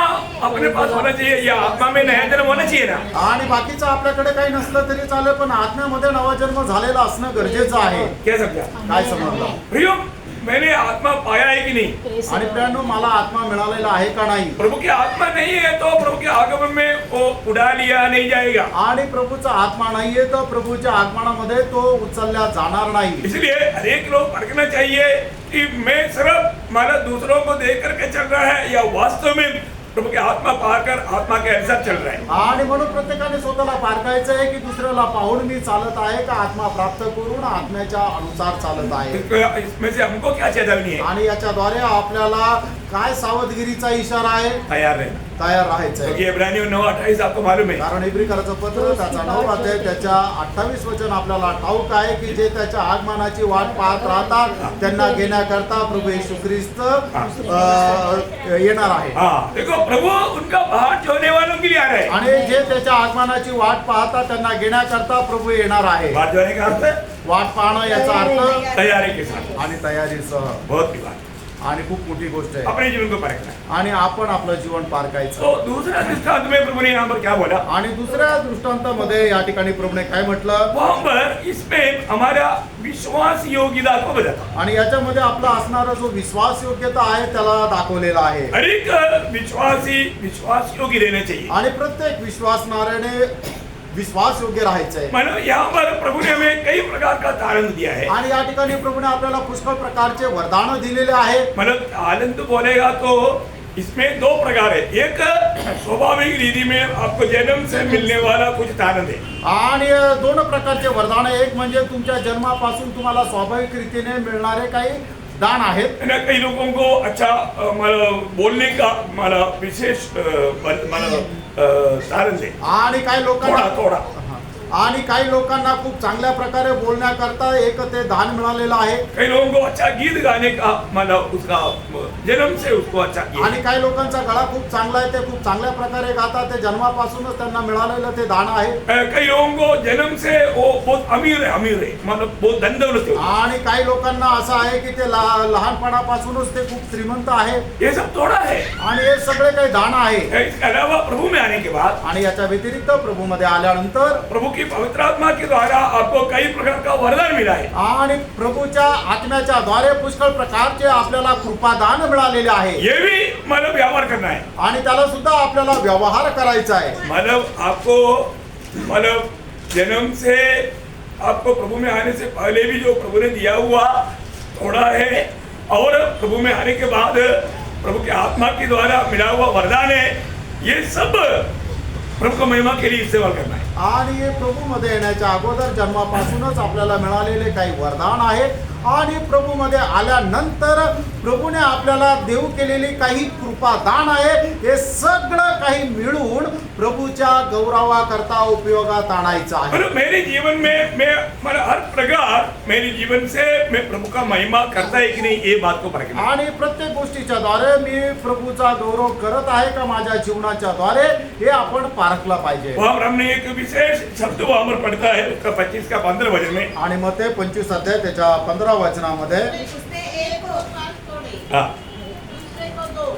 अपने पास होना चाहिए, या आत्मा में नया जन्म होना चाहिए ना।
आणि बाकीचं आपल्याकडे काही नसलं तरी चालेल पण आत्म्यामध्ये नवा जन्म झालेला असणं गरजेचं आहे.
क्या समझा?
काय समजलं.
प्रियो, मैंने आत्मा पाया है कि नहीं?
आणि प्रियांनो मला आत्मा मिळालेला आहे का नाही.
प्रभु की आत्मा नहीं है तो प्रभु के आगमन में वो उड़ा लिया नहीं जाएगा।
आणि प्रभूचा आत्मा नाहीये तर प्रभूच्या आगमनामध्ये तो उचलल्या जाणार नाही.
इसलिए हर एक लोग परखना चाहिए कि मैं सिर्फ माना दूसरों को देख करके चल रहा है या वास्तव में प्रभु की आत्मा पाकर आत्मा के अनुसार चल रहा है।
आणि म्हणून प्रत्येकाने स्वतःला पारखायचं आहे की दुसऱ्याला पाहून मी चालत आहे का आत्मा प्राप्त करून आत्म्याच्या अनुसार चालत आहे.
इसमें से हमको क्या चेतावनी है?
आणि याच्याद्वारे आपल्याला काय सावधगिरीचा इशारा आहे.
तैयार रहना।
तयार राहायचं आहे.
क्योंकि इब्रानियों 9:28 आपको मालूम है।
कारण इब्रीकराचं पत्र त्याचा 9 अध्याय त्याच्या 28 वचन आपल्याला ठाऊक आहे की जे त्याच्या आगमनाची वाट पाहत राहतात त्यांना घेण्याकरता प्रभू येशू ख्रिस्त येणार आहे.
हाँ, देखो प्रभु उनका बाट जोड़ने वालों के लिए आ रहे हैं।
आणि जे त्याच्या आगमनाची वाट पाहतात त्यांना घेण्याकरता प्रभू येणार आहे.
बाट जोड़ने का अर्थ है
वाट पाहणं याचा अर्थ
तैयारी के साथ।
आणि तयारीसह.
बहुत की बात,
आणि खूप मोठी गोष्ट आहे.
अपने जीवन को परखना है।
आणि आपण आपलं जीवन पारखायचं.
तो दूसरा दृष्टांत में प्रभु ने यहाँ पर क्या बोला?
आणि दुसऱ्या दृष्टांतामध्ये या ठिकाणी प्रभूने काय म्हटलं.
वहाँ पर इसमें हमारा विश्वास योग्यता को बताता।
आणि याच्यामध्ये आपला असणारा जो विश्वास योग्यता आहे त्याला दाखवलेला आहे.
हर एक विश्वासी विश्वास योग्य रहना चाहिए।
आणि प्रत्येक विश्वासणाऱ्याने विश्वास योग्य राहायचं आहे.
मतलब यहाँ पर प्रभु ने हमें कई प्रकार का तारण दिया है।
आणि या ठिकाणी प्रभूने आपल्याला पुष्कळ प्रकारचे वरदान दिलेले आहे.
मतलब तारंत बोलेगा तो इसमें 2 प्रकार है। एक स्वाभाविक रीति में आपको जन्म से मिलने वाला कुछ तारंत है।
आणि 2 प्रकारचे वरदान आहे. एक म्हणजे तुमच्या जन्मापासून तुम्हाला स्वाभाविक रीतीने मिळणारे काही दान आहेत.
है ना। कई लोगों को अच्छा मतलब बोलने का मतलब विशेष मतलब तारंत है।
आणि काही लोकांना
थोड़ा
आणि काही लोकांना खूप चांगल्या प्रकारे बोलण्याकरता एक ते दान मिळालेलं आहे
कई लोगों को अच्छा गीत गाने का मतलब उसका जन्म से उसको अच्छा गीत
आणि काही लोकांचा गळा खूप चांगला आहे ते खूप चांगल्या प्रकारे गातात ते जन्मापासूनच त्यांना मिळालेलं ते दान आहे
कई लोगों को जन्म से वो बहुत अमीर है मतलब बहुत धन दौलत है
आणि काही लोकांना असं आहे की ते लहानपणापासूनच ते खूप श्रीमंत आहे
ये सब थोड़ा है
आणि हे सगळे काही दान आहे
इसके अलावा प्रभु में आने के बाद
आणि याच्या व्यतिरिक्त प्रभूमध्ये आल्यानंतर
प्रभु की पवित्र आत्मा के द्वारा आपको कई प्रकार का वरदान मिला है
आणि प्रभूच्या आत्म्याच्या द्वारे पुष्कळ प्रकारचे आपल्याला कृपादान मिळालेले आहे
ये भी मतलब व्यवहार करना है
आणि त्याला सुद्धा आपल्याला व्यवहार करायचा आहे
मतलब आपको मतलब जन्म से आपको प्रभु में आने से पहले भी जो प्रभु ने दिया हुआ थोड़ा है और प्रभु में आने के बाद प्रभु की आत्मा के द्वारा मिला हुआ वरदान है ये सब प्रभु को महिमा के लिए इस्तेमाल करना है
आणि हे प्रभूमध्ये येण्याच्या अगोदर जन्मापासूनच आपल्याला मिळालेले काही वरदान आहे आणि प्रभूमध्ये आल्यानंतर प्रभूने आपल्याला देऊ केलेली काही कृपादान आहे हे सगळं काही मिळून प्रभूच्या गौरवाकरता उपयोगात आणायचं आहे
मतलब मेरे जीवन में मैं मतलब हर प्रकार मेरे जीवन से मैं प्रभु का महिमा करता है कि नहीं ये बात को परखना है।
आणि प्रत्येक गोष्टीच्या द्वारे मी प्रभूचा गौरव करत आहे का माझ्या जीवनाच्या द्वारे हे आपण पारखलं पाहिजे
वहाँ पर हमने एक विशेष शब्द वहाँ पर पढ़ता है उसका 25 का 15 वचन में
आणि मग ते 25 अध्याय त्याच्या 15 वचनामध्ये
उसने एक को 5 तोड़े,
हाँ
दूसरे को 2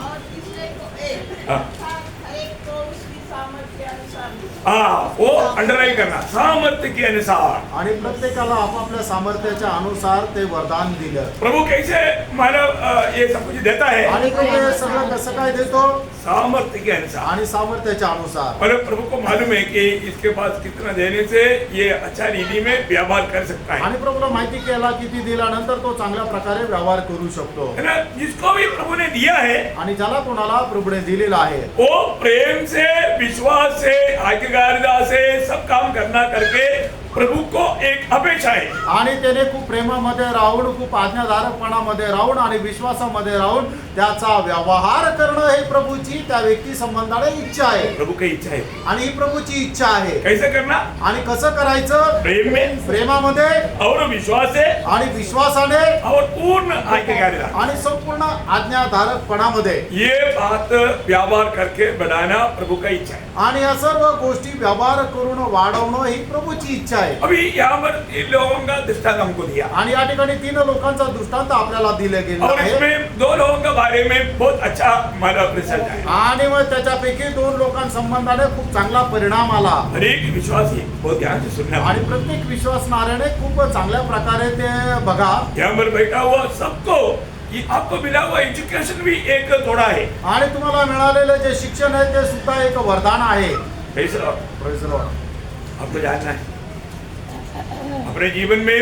और तीसरे को 1,
हाँ।
अर्थात हर एक को उसकी सामर्थ्य के अनुसार
हाँ वो अंडरलाइन करना सामर्थ्य के अनुसार
आणि प्रत्येकाला आपापल्या सामर्थ्याच्या अनुसार ते वरदान दिलं
प्रभु कैसे मानव ये सब कुछ देता है
आणि प्रभू हे सगळं कसं काय देतो
सामर्थ्य के अनुसार
आणि सामर्थ्याच्या अनुसार
और प्रभु को मालूम है कि इसके पास कितना देने से ये अच्छा रीति में व्यवहार कर सकता है
आणि प्रभूला माहिती केला किती दिल्यानंतर तो चांगल्या प्रकारे व्यवहार करू शकतो
है ना जिसको भी प्रभु ने दिया है
आणि ज्याला कोणाला प्रभूने दिलेला आहे
वो प्रेम से विश्वास से आज्ञाकारिता से सब काम करना करके प्रभु को एक अपेक्षा है
आणि त्याने खूप प्रेमामध्ये राहून खूप आज्ञाधारकपणामध्ये राहून आणि विश्वासामध्ये राहून त्याचा व्यवहार करणं हे प्रभूची त्या व्यक्ती संबंधाने इच्छा आहे
प्रभु की इच्छा है
आणि ही प्रभूची इच्छा आहे
कैसे करना
आणि कसं करायचं
प्रेम में
प्रेमामध्ये
और विश्वास से
आणि विश्वासाने
और पूर्ण आज्ञाकारिता
आणि संपूर्ण आज्ञाधारकपणामध्ये
ये बात व्यवहार करके बढ़ाना प्रभु का इच्छा है
आणि या सर्व गोष्टी व्यवहार करून वाढवणं ही प्रभूची इच्छा आहे
अभी यहाँ पर इन लोगों का दृष्टांत हमको दिया
आणि या ठिकाणी 3 लोकांचा दृष्टांत आपल्याला दिले गेले
और
आहे
इसमें 2 लोगों के बारे में बहुत अच्छा मतलब रिजल्ट है
आणि मग त्याच्यापैकी 2 लोकांसंबंधाने खूप चांगला परिणाम आला
हर एक विश्वासी बहुत ध्यान से सुनना
आणि प्रत्येक विश्वासणाऱ्याने खूप चांगल्या प्रकारे ते बघा
यहाँ पर बैठा हुआ सबको ये आपको मिला हुआ एजुकेशन भी एक थोड़ा है
आणि तुम्हाला मिळालेले जे शिक्षण आहे ते सुद्धा एक वरदान आहे
कैसे
Praise the Lord.
आपको जानना है अपने जीवन में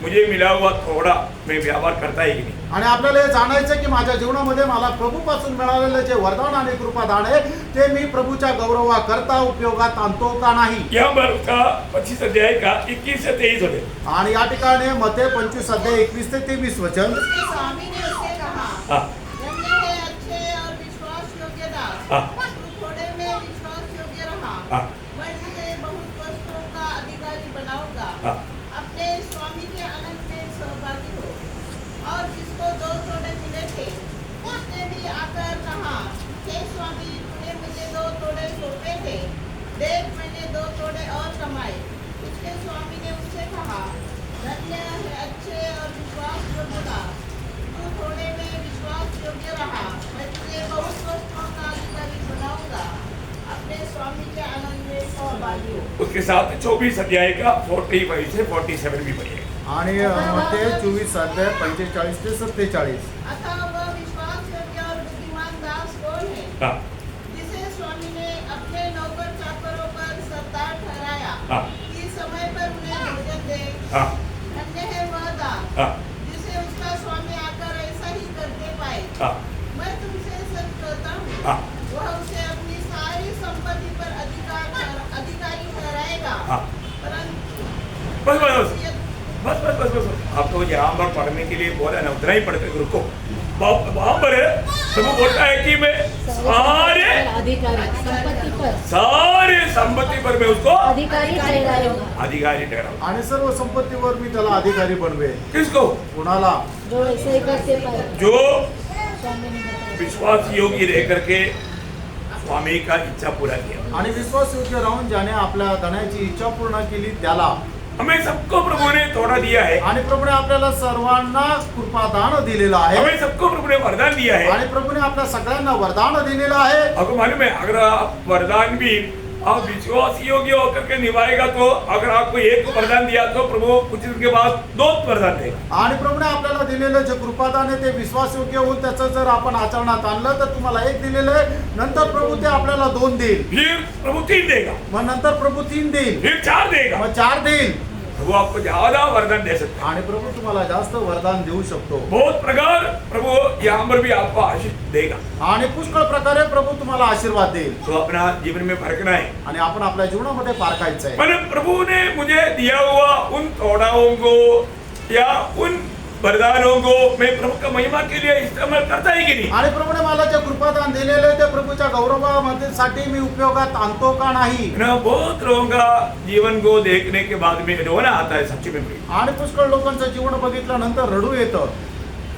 मुझे मिला हुआ थोड़ा मैं व्यवहार करता है कि नहीं
आणि आपल्याला हे जाणायचं की माझ्या जीवनामध्ये मला प्रभूपासून मिळालेले जे वरदान आणि कृपादान आहे ते मी प्रभूच्या गौरवाकरता उपयोगात आणतो का नाही
यहाँ पर उसका 25 अध्याय का 21 से 23 होते
आणि या ठिकाणी मते 25 अध्याय 21 ते 23 वचन
उसके स्वामी ने उससे कहा,
हाँ
धन्य है अच्छे और विश्वास योग्य दास,
हाँ।
तू थोड़े में विश्वास योग्य रहा,
हाँ।
मैं तुझे बहुत वस्तुओं का अधिकारी बनाऊंगा।
हाँ।
अपने स्वामी के आनंद में सहभागी हो। और जिसको 2 तोड़े मिले थे उसने भी आकर कहा, हे स्वामी, तूने मुझे 2 तोड़े सौंपे थे, देख मैंने 2 तोड़े और कमाए। उसके स्वामी ने उससे कहा, धन्य है अच्छे और विश्वास योग्य दास, तू थोड़े में विश्वास योग्य रहा, मैं तुझे बहुत वस्तुओं का अधिकारी बनाऊंगा। अपने स्वामी के आनंद में सहभागी हो।
उसके साथ 24 अध्याय का 45 से 47 भी पढ़िए
आणि मते 24 अध्याय 45 ते 47
अतः वह विश्वास योग्य और बुद्धिमान दास कौन है,
हाँ
जिसे स्वामी ने अपने नौकर चाकरों पर सरदार ठहराया
हाँ
कि समय पर उन्हें भोजन दे।
हाँ
धन्य है वह दास
हाँ
जिसे उसका स्वामी आकर ऐसा ही करते पाए।
हाँ
मैं तुमसे सच कहता हूँ,
हाँ
वह उसे अपनी सारी संपत्ति पर अधिकारी ठहराएगा।
हाँ
परंतु
बस बस बस बस बस बस बस आप तो यहाँ पर पढ़ने के लिए बोला ना उतना ही पढ़ते रुको वहां पर प्रभु बोलता है कि मैं सारे
अधिकारी संपत्ति पर
संपत्ति पर मैं उसको
अधिकारी ठहराऊंगा,
अधिकारी ठहराऊंगा।
आणि सर्व संपत्तीवर मी त्याला अधिकारी बनवेन.
किसको?
कोणाला?
जो ऐसे ही करते पाए.
जो
स्वामी ने बताया.
विश्वास योग्य रह करके स्वामी का इच्छा पूरा किया।
आणि विश्वासयोग्य राहून ज्याने आपल्या धनाची इच्छा पूर्ण केली त्याला.
हमें सबको प्रभु ने थोड़ा दिया है,
आणि प्रभूने आपल्याला सर्वांना कृपादान दिलेलं आहे.
हमें सबको प्रभु ने वरदान दिया है।
आणि प्रभूने आपल्या सगळ्यांना वरदान दिलेलं आहे.
आपको मालूम है, अगर आप वरदान भी आप विश्वास योग्य होकर के निभाएगा तो अगर आपको एक वरदान दिया तो प्रभु कुछ दिन के बाद 2 वरदान देगा।
आणि प्रभूने आपल्याला दिलेलं जे कृपादान आहे ते विश्वासयोग्य होऊन त्याचं जर आपण आचरणात आणलं तर तुम्हाला 1 दिलेलं आहे, नंतर प्रभू ते आपल्याला 2 देईल,
फिर प्रभु 3 देगा,
मग नंतर प्रभू 3 देईल,
फिर 4 देगा।
मग 4 देईल.
प्रभु आपको ज्यादा वरदान दे सकता है।
आणि प्रभू तुम्हाला जास्त वरदान देऊ शकतो.
बहुत प्रकार प्रभु यहाँ पर भी आपको आशीष देगा।
आणि पुष्कळ प्रकारे प्रभू तुम्हाला आशीर्वाद देईल.
तो अपना जीवन में फर्कना है।
आणि आपण आपल्या जीवनामध्ये पारखायचं आहे.
पर प्रभु ने मुझे दिया हुआ उन थोड़ाओं को या उन वरदानों को मैं प्रभु का महिमा के लिए इस्तेमाल करता है कि नहीं?
आणि प्रभूने मला जे कृपादान दिलेले ते प्रभूच्या गौरवामध्ये साठी मी उपयोगात आणतो का नाही.
ना बहुत लोगों का जीवन को देखने के बाद में रोना आता है सच्ची में।
आणि पुष्कळ लोकांचं जीवन बघितल्यानंतर रडू येतं.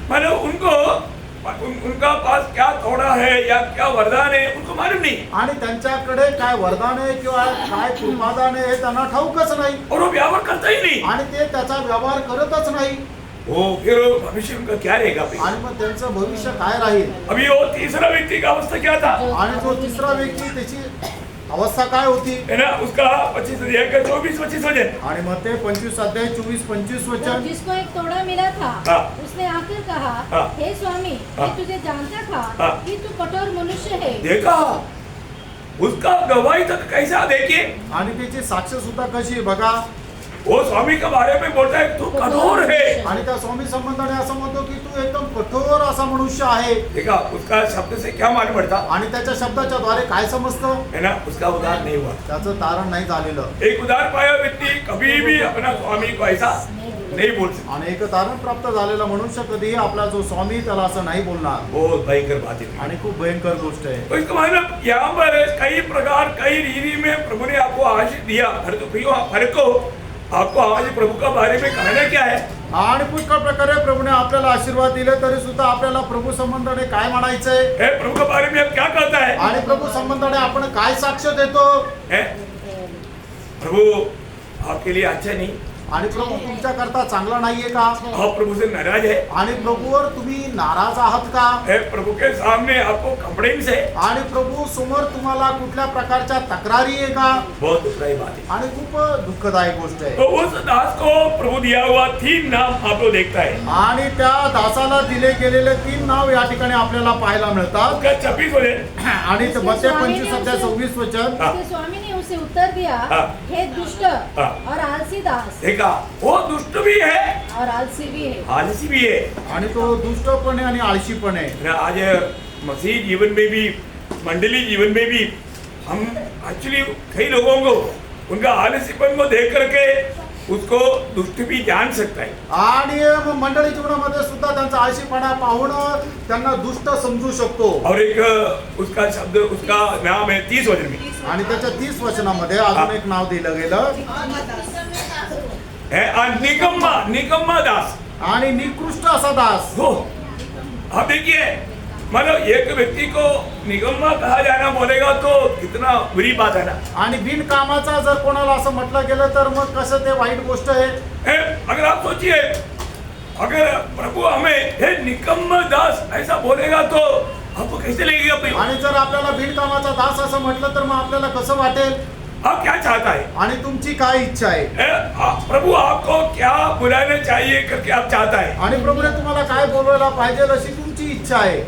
मतलब उनका पास क्या थोड़ा है या क्या वरदान है उनको मालूम नहीं,
आणि त्यांच्याकडे काय वरदान आहे किंवा काय कृपादान आहे हे त्यांना ठाऊकच नाही.
और वो व्यवहार करता ही नहीं।
आणि ते त्याचा व्यवहार करतच नाही.
वो फिर भविष्य उनका क्या रहेगा?
आणि मग त्यांचं भविष्य काय राहील.
अभी वो तीसरा व्यक्ति का अवस्था क्या था?
आणि जो तिसरा व्यक्ती त्याची अवस्था काय होती.
है ना, उसका 25 वचन।
आणि मग ते 25 अध्याय 24-25 वचन.
जिसको एक तोड़ा मिला था,
हाँ।
उसने आकर कहा,
हाँ।
हे स्वामी,
हाँ।
मैं तुझे जानता था
हाँ।
कि तू कठोर मनुष्य है.
देखा उसका गवाही तक कैसा, देखिए
आणि त्याची साक्ष सुद्धा कशी आहे बघा.
वो स्वामी के बारे में बोलता है तू कठोर है।
आणि त्या स्वामी संबंधाने असं म्हणतो की तू एकदम कठोर असा मनुष्य आहे.
देखा उसका शब्द से क्या मालूम पड़ता
आणि त्याच्या शब्दाच्या द्वारे काय समजतं.
है ना, उसका उदार नहीं हुआ।
त्याचं तारण नाही झालेलं.
एक उदार पाया व्यक्ति कभी भी अपना स्वामी को ऐसा नहीं बोल सकता।
आणि एक तारण प्राप्त झालेला मनुष्य कधीही आपला जो स्वामी त्याला असं नाही बोलणार.
बहुत भयंकर बात है।
आणि खूप भयंकर गोष्ट आहे.
तो इसका मतलब यहाँ पर कई प्रकार कई रीति में प्रभु ने आपको आशीष दिया। हर को आपको आज प्रभु का बारे में कहना क्या है?
आणि पुष्कळ प्रकारे प्रभूने आपल्याला आशीर्वाद दिले तरी सुद्धा आपल्याला प्रभू संबंधाने काय म्हणायचंय.
है प्रभु के बारे में आप क्या कहता है?
आणि प्रभू संबंधाने आपण काय साक्ष देतो.
है प्रभु आपके लिए अच्छा नहीं?
आणि प्रभू तुमच्या करता चांगला नाहीये का.
आप प्रभु से नाराज है?
आणि प्रभूवर तुम्ही नाराज आहात का.
है प्रभु के सामने आपको कंप्लेंट्स है?
आणि प्रभू समोर तुम्हाला कुठल्या प्रकारच्या तक्रारी आहे का.
बहुत दुखदायी बात है।
आणि खूप दुःखदायक गोष्ट आहे.
तो उस दास को प्रभु दिया हुआ 3 नाम आपको देखता है।
आणि त्या दासाला दिले गेलेले 3 नाव या ठिकाणी आपल्याला पाहायला मिळतात.
उसका 26 वचन
आणि ते मत्ते 25-26 वचन.
हाँ।
उसके स्वामी ने उसे उत्तर दिया,
हाँ।
हे दुष्ट
हाँ।
और आलसी दास.
देखा वो दुष्ट भी है
और आलसी भी है.
आलसी भी है।
आणि तो दुष्ट पण आहे आणि आळशी पण आहे.
ना आज मसीह जीवन में भी मंडली जीवन में भी हम एक्चुअली कई लोगों को उनका आलसीपन को देख करके उसको दुष्ट भी जान सकता है।
आणि मग मंडळी जीवनामध्ये सुद्धा त्यांचा आळशीपणा पाहून त्यांना दुष्ट समजू शकतो.
और एक उसका शब्द उसका नाम है 30 वचन में
आणि त्याच्या 30 वचनामध्ये अजून एक नाव दिलं गेलं.
है निकम्मा दास।
आणि निकृष्ट असा दास.
हो आप देखिए, मतलब एक व्यक्ति को निकम्मा कहा जाना बोलेगा तो कितना बुरी बात है ना।
आणि बिनकामाचा जर कोणाला असं म्हटलं गेलं तर मग कसं ते वाईट गोष्ट आहे.
अगर आप सोचिए, अगर प्रभु हमें हे निकम्मा दास ऐसा बोलेगा तो आपको कैसे लगेगा भाई?
आणि जर आपल्याला बिनकामाचा दास असं म्हटलं तर मग आपल्याला कसं वाटेल.
आप क्या चाहता है?
आणि तुमची काय इच्छा आहे.
प्रभु आपको क्या बुलाना चाहिए करके आप चाहता है?
आणि प्रभूने तुम्हाला काय बोलवायला पाहिजे अशी तुमची इच्छा आहे.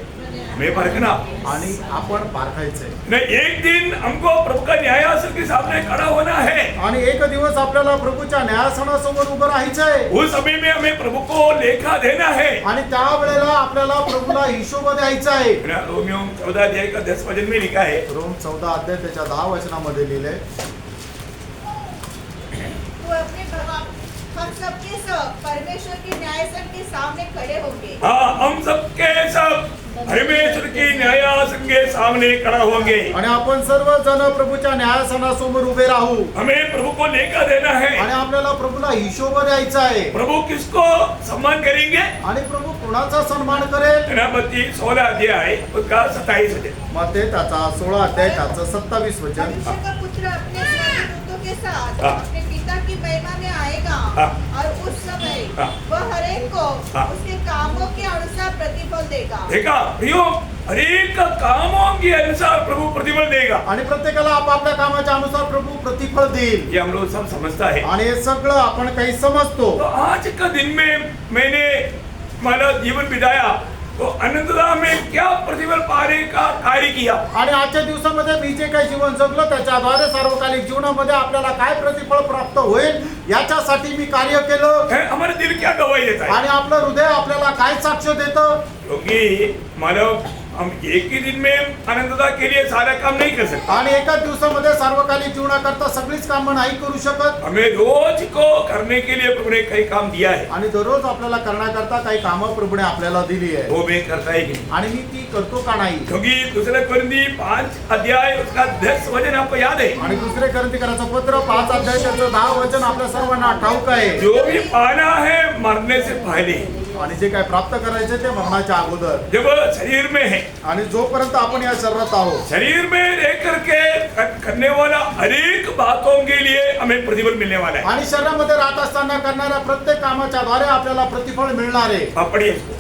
हमें परखना
आणि आपण पारखायचंय.
नहीं, एक दिन हमको प्रभु का न्यायासन के सामने खड़ा होना है।
आणि एक दिवस आपल्याला प्रभूच्या न्यायासनासमोर उभं राहायचंय.
उस समय में हमें प्रभु को लेखा देना है।
आणि त्या वेळेला आपल्याला प्रभूला हिशोब द्यायचा आहे.
रोमियो 14 अध्याय का 10 वचन में लिखा है।
रोम 14 अध्याय त्याच्या 10 वचनामध्ये लिहिलंय.
तू अपने खर्च सबके सब परमेश्वर के न्यायासन के सामने खड़े होंगे।
हाँ, हम सबके सब परमेश्वर की न्यायासन के सामने खड़ा होंगे।
आणि आपण सर्वजण प्रभूच्या न्यायासनासमोर उभे राहू
हमें प्रभु को लेकर देना है।
आणि आपल्याला प्रभूला हिशोब द्यायचा आहे
प्रभु किसको सम्मान करेंगे?
आणि प्रभू कुणाचा सन्मान करेल?
सेनापति 16 अध्याय उसका 27 वचन।
मत्ते त्याचा 16 अध्याय त्याचं 27 वचन।
मनुष्य का पुत्र अपने स्वर्गदूतों के साथ
हाँ।
अपने पिता की महिमा में आएगा
हाँ।
और उस समय
हाँ।
वह हरेक को
हाँ।
उसके कामों के अनुसार प्रतिफल देगा।
देखा प्रियो, हरेक कामों के अनुसार प्रभु प्रतिफल देगा।
आणि प्रत्येकाला आपापल्या कामाच्या अनुसार प्रभू प्रतिफल देईल
ये हम लोग सब समझता है।
आणि हे सगळं आपण काही समजतो।
तो आज का दिन में मैंने माला जीवन बिताया तो अनंतता में क्या प्रतिफल पाने का कार्य किया।
आणि आजच्या दिवसामध्ये मी जे काही जीवन जगलो त्याच्याद्वारे सार्वकालिक जीवनामध्ये आपल्याला काय प्रतिफळ प्राप्त होईल याच्यासाठी मी कार्य केलं
है, हमारा दिल क्या गवाही देता है?
आणि आपलं हृदय आपल्याला काय साक्ष देतं?
क्योंकि मानव हम एक ही दिन में अनंतता के लिए सारा काम नहीं कर सकते।
आणि एकाच दिवसामध्ये सार्वकालिक जीवनाकरता सगळीच कामं नाही करू शकत
हमें रोज को करने के लिए प्रभु ने कई काम दिया है,
आणि दररोज आपल्याला करण्याकरता काही कामं प्रभूने आपल्याला दिली आहे
वो मैं करता है कि नहीं?
आणि मी ती करतो का नाही?
क्योंकि दूसरे कोरिन्थी 5 अध्याय उसका 10 वचन आपको याद है।
आणि दुसरे कोरिन्थीकरांचं पत्र 5 अध्याय त्याचं 10 वचन आपल्या सर्वांना ठाऊक आहे।
जो भी पाना है मरने से पहले,
आणि जे काय प्राप्त करायचे ते मरणाच्या अगोदर
जब शरीर में है,
आणि जोपर्यंत आपण या शरीरात आहोत
शरीर में रह करके करने वाला अनेक बातों के लिए हमें प्रतिफल मिलने वाला है।
आणि शरीरामध्ये राहत असताना करणाऱ्या प्रत्येक कामाच्या द्वारे आपल्याला प्रतिफळ मिळणार आहे।
आप पढ़िए इसको।